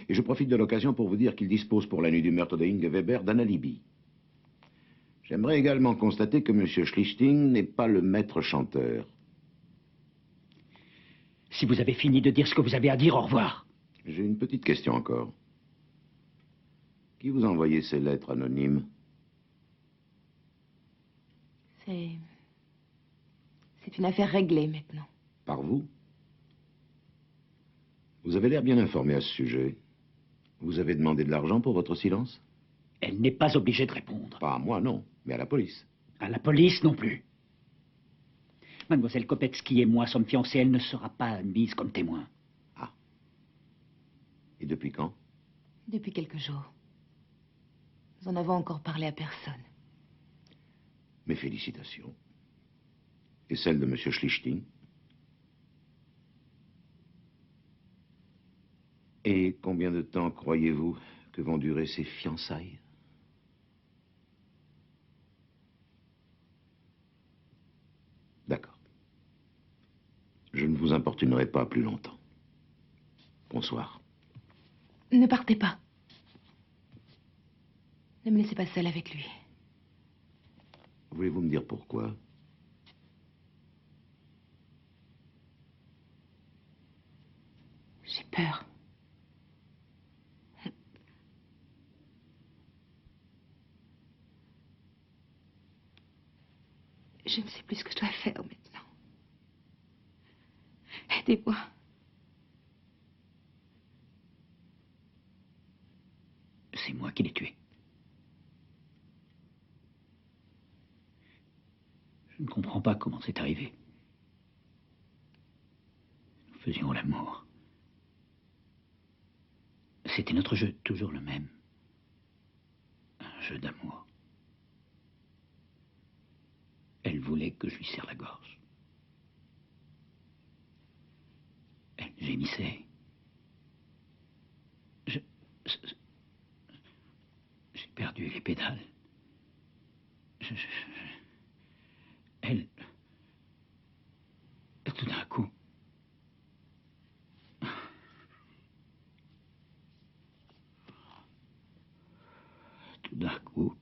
[SPEAKER 5] Et je profite de l'occasion pour vous dire qu'il dispose pour la nuit du meurtre de Inge Weber d'un alibi. J'aimerais également constater que M. Schlichting n'est pas le maître chanteur.
[SPEAKER 8] Si vous avez fini de dire ce que vous avez à dire, au revoir.
[SPEAKER 5] J'ai une petite question encore. Qui vous a envoyé ces lettres anonymes?
[SPEAKER 3] C'est une affaire réglée maintenant.
[SPEAKER 5] Par vous? Vous avez l'air bien informé à ce sujet. Vous avez demandé de l'argent pour votre silence?
[SPEAKER 8] Elle n'est pas obligée de répondre.
[SPEAKER 5] Pas à moi, non, mais à la police.
[SPEAKER 8] À la police non plus. Mademoiselle Kopetsky et moi sommes fiancés, elle ne sera pas admise comme témoin.
[SPEAKER 5] Ah. Et depuis quand?
[SPEAKER 3] Depuis quelques jours. Nous en avons encore parlé à personne.
[SPEAKER 5] Mes félicitations. Et celle de M. Schlichting? Et combien de temps croyez-vous que vont durer ces fiançailles? D'accord. Je ne vous importunerai pas plus longtemps. Bonsoir.
[SPEAKER 3] Ne partez pas. Ne me laissez pas seule avec lui.
[SPEAKER 5] Voulez-vous me dire pourquoi?
[SPEAKER 3] J'ai peur. Je ne sais plus ce que je dois faire maintenant. Aidez-moi.
[SPEAKER 8] C'est moi qui l'ai tué. Je ne comprends pas comment c'est arrivé. Nous faisions l'amour. C'était notre jeu, toujours le même. Un jeu d'amour. Elle voulait que je lui serre la gorge. Elle gémissait. J'ai perdu les pédales. tout d'un coup.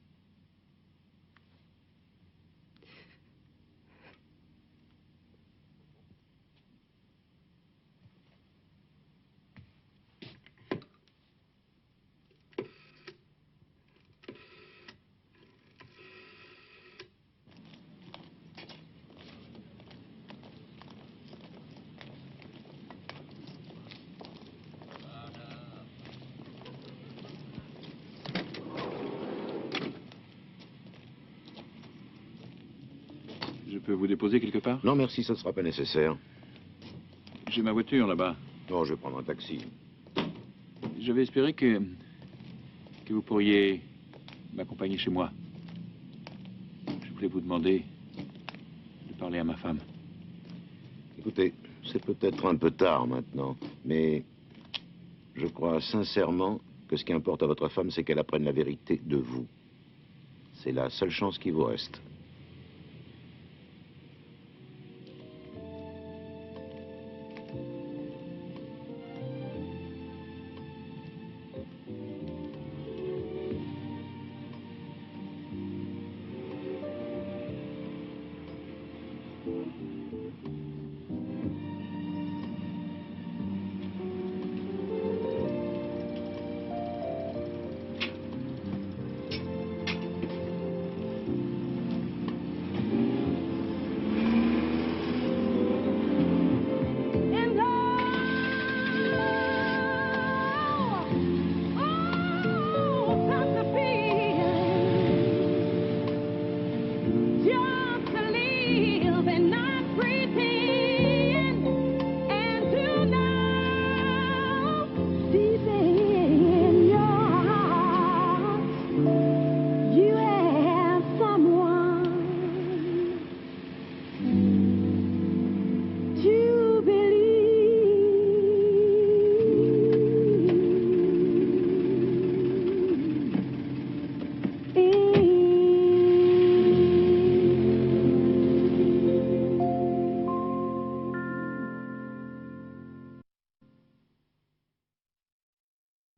[SPEAKER 2] Je peux vous déposer quelque part?
[SPEAKER 5] Non, merci, ça ne sera pas nécessaire.
[SPEAKER 2] J'ai ma voiture là-bas.
[SPEAKER 5] Non, je vais prendre un taxi.
[SPEAKER 2] J'avais espéré que vous pourriez m'accompagner chez moi. Je voulais vous demander de parler à ma femme.
[SPEAKER 5] Écoutez, c'est peut-être un peu tard maintenant, mais je crois sincèrement que ce qui importe à votre femme, c'est qu'elle apprenne la vérité de vous. C'est la seule chance qui vous reste.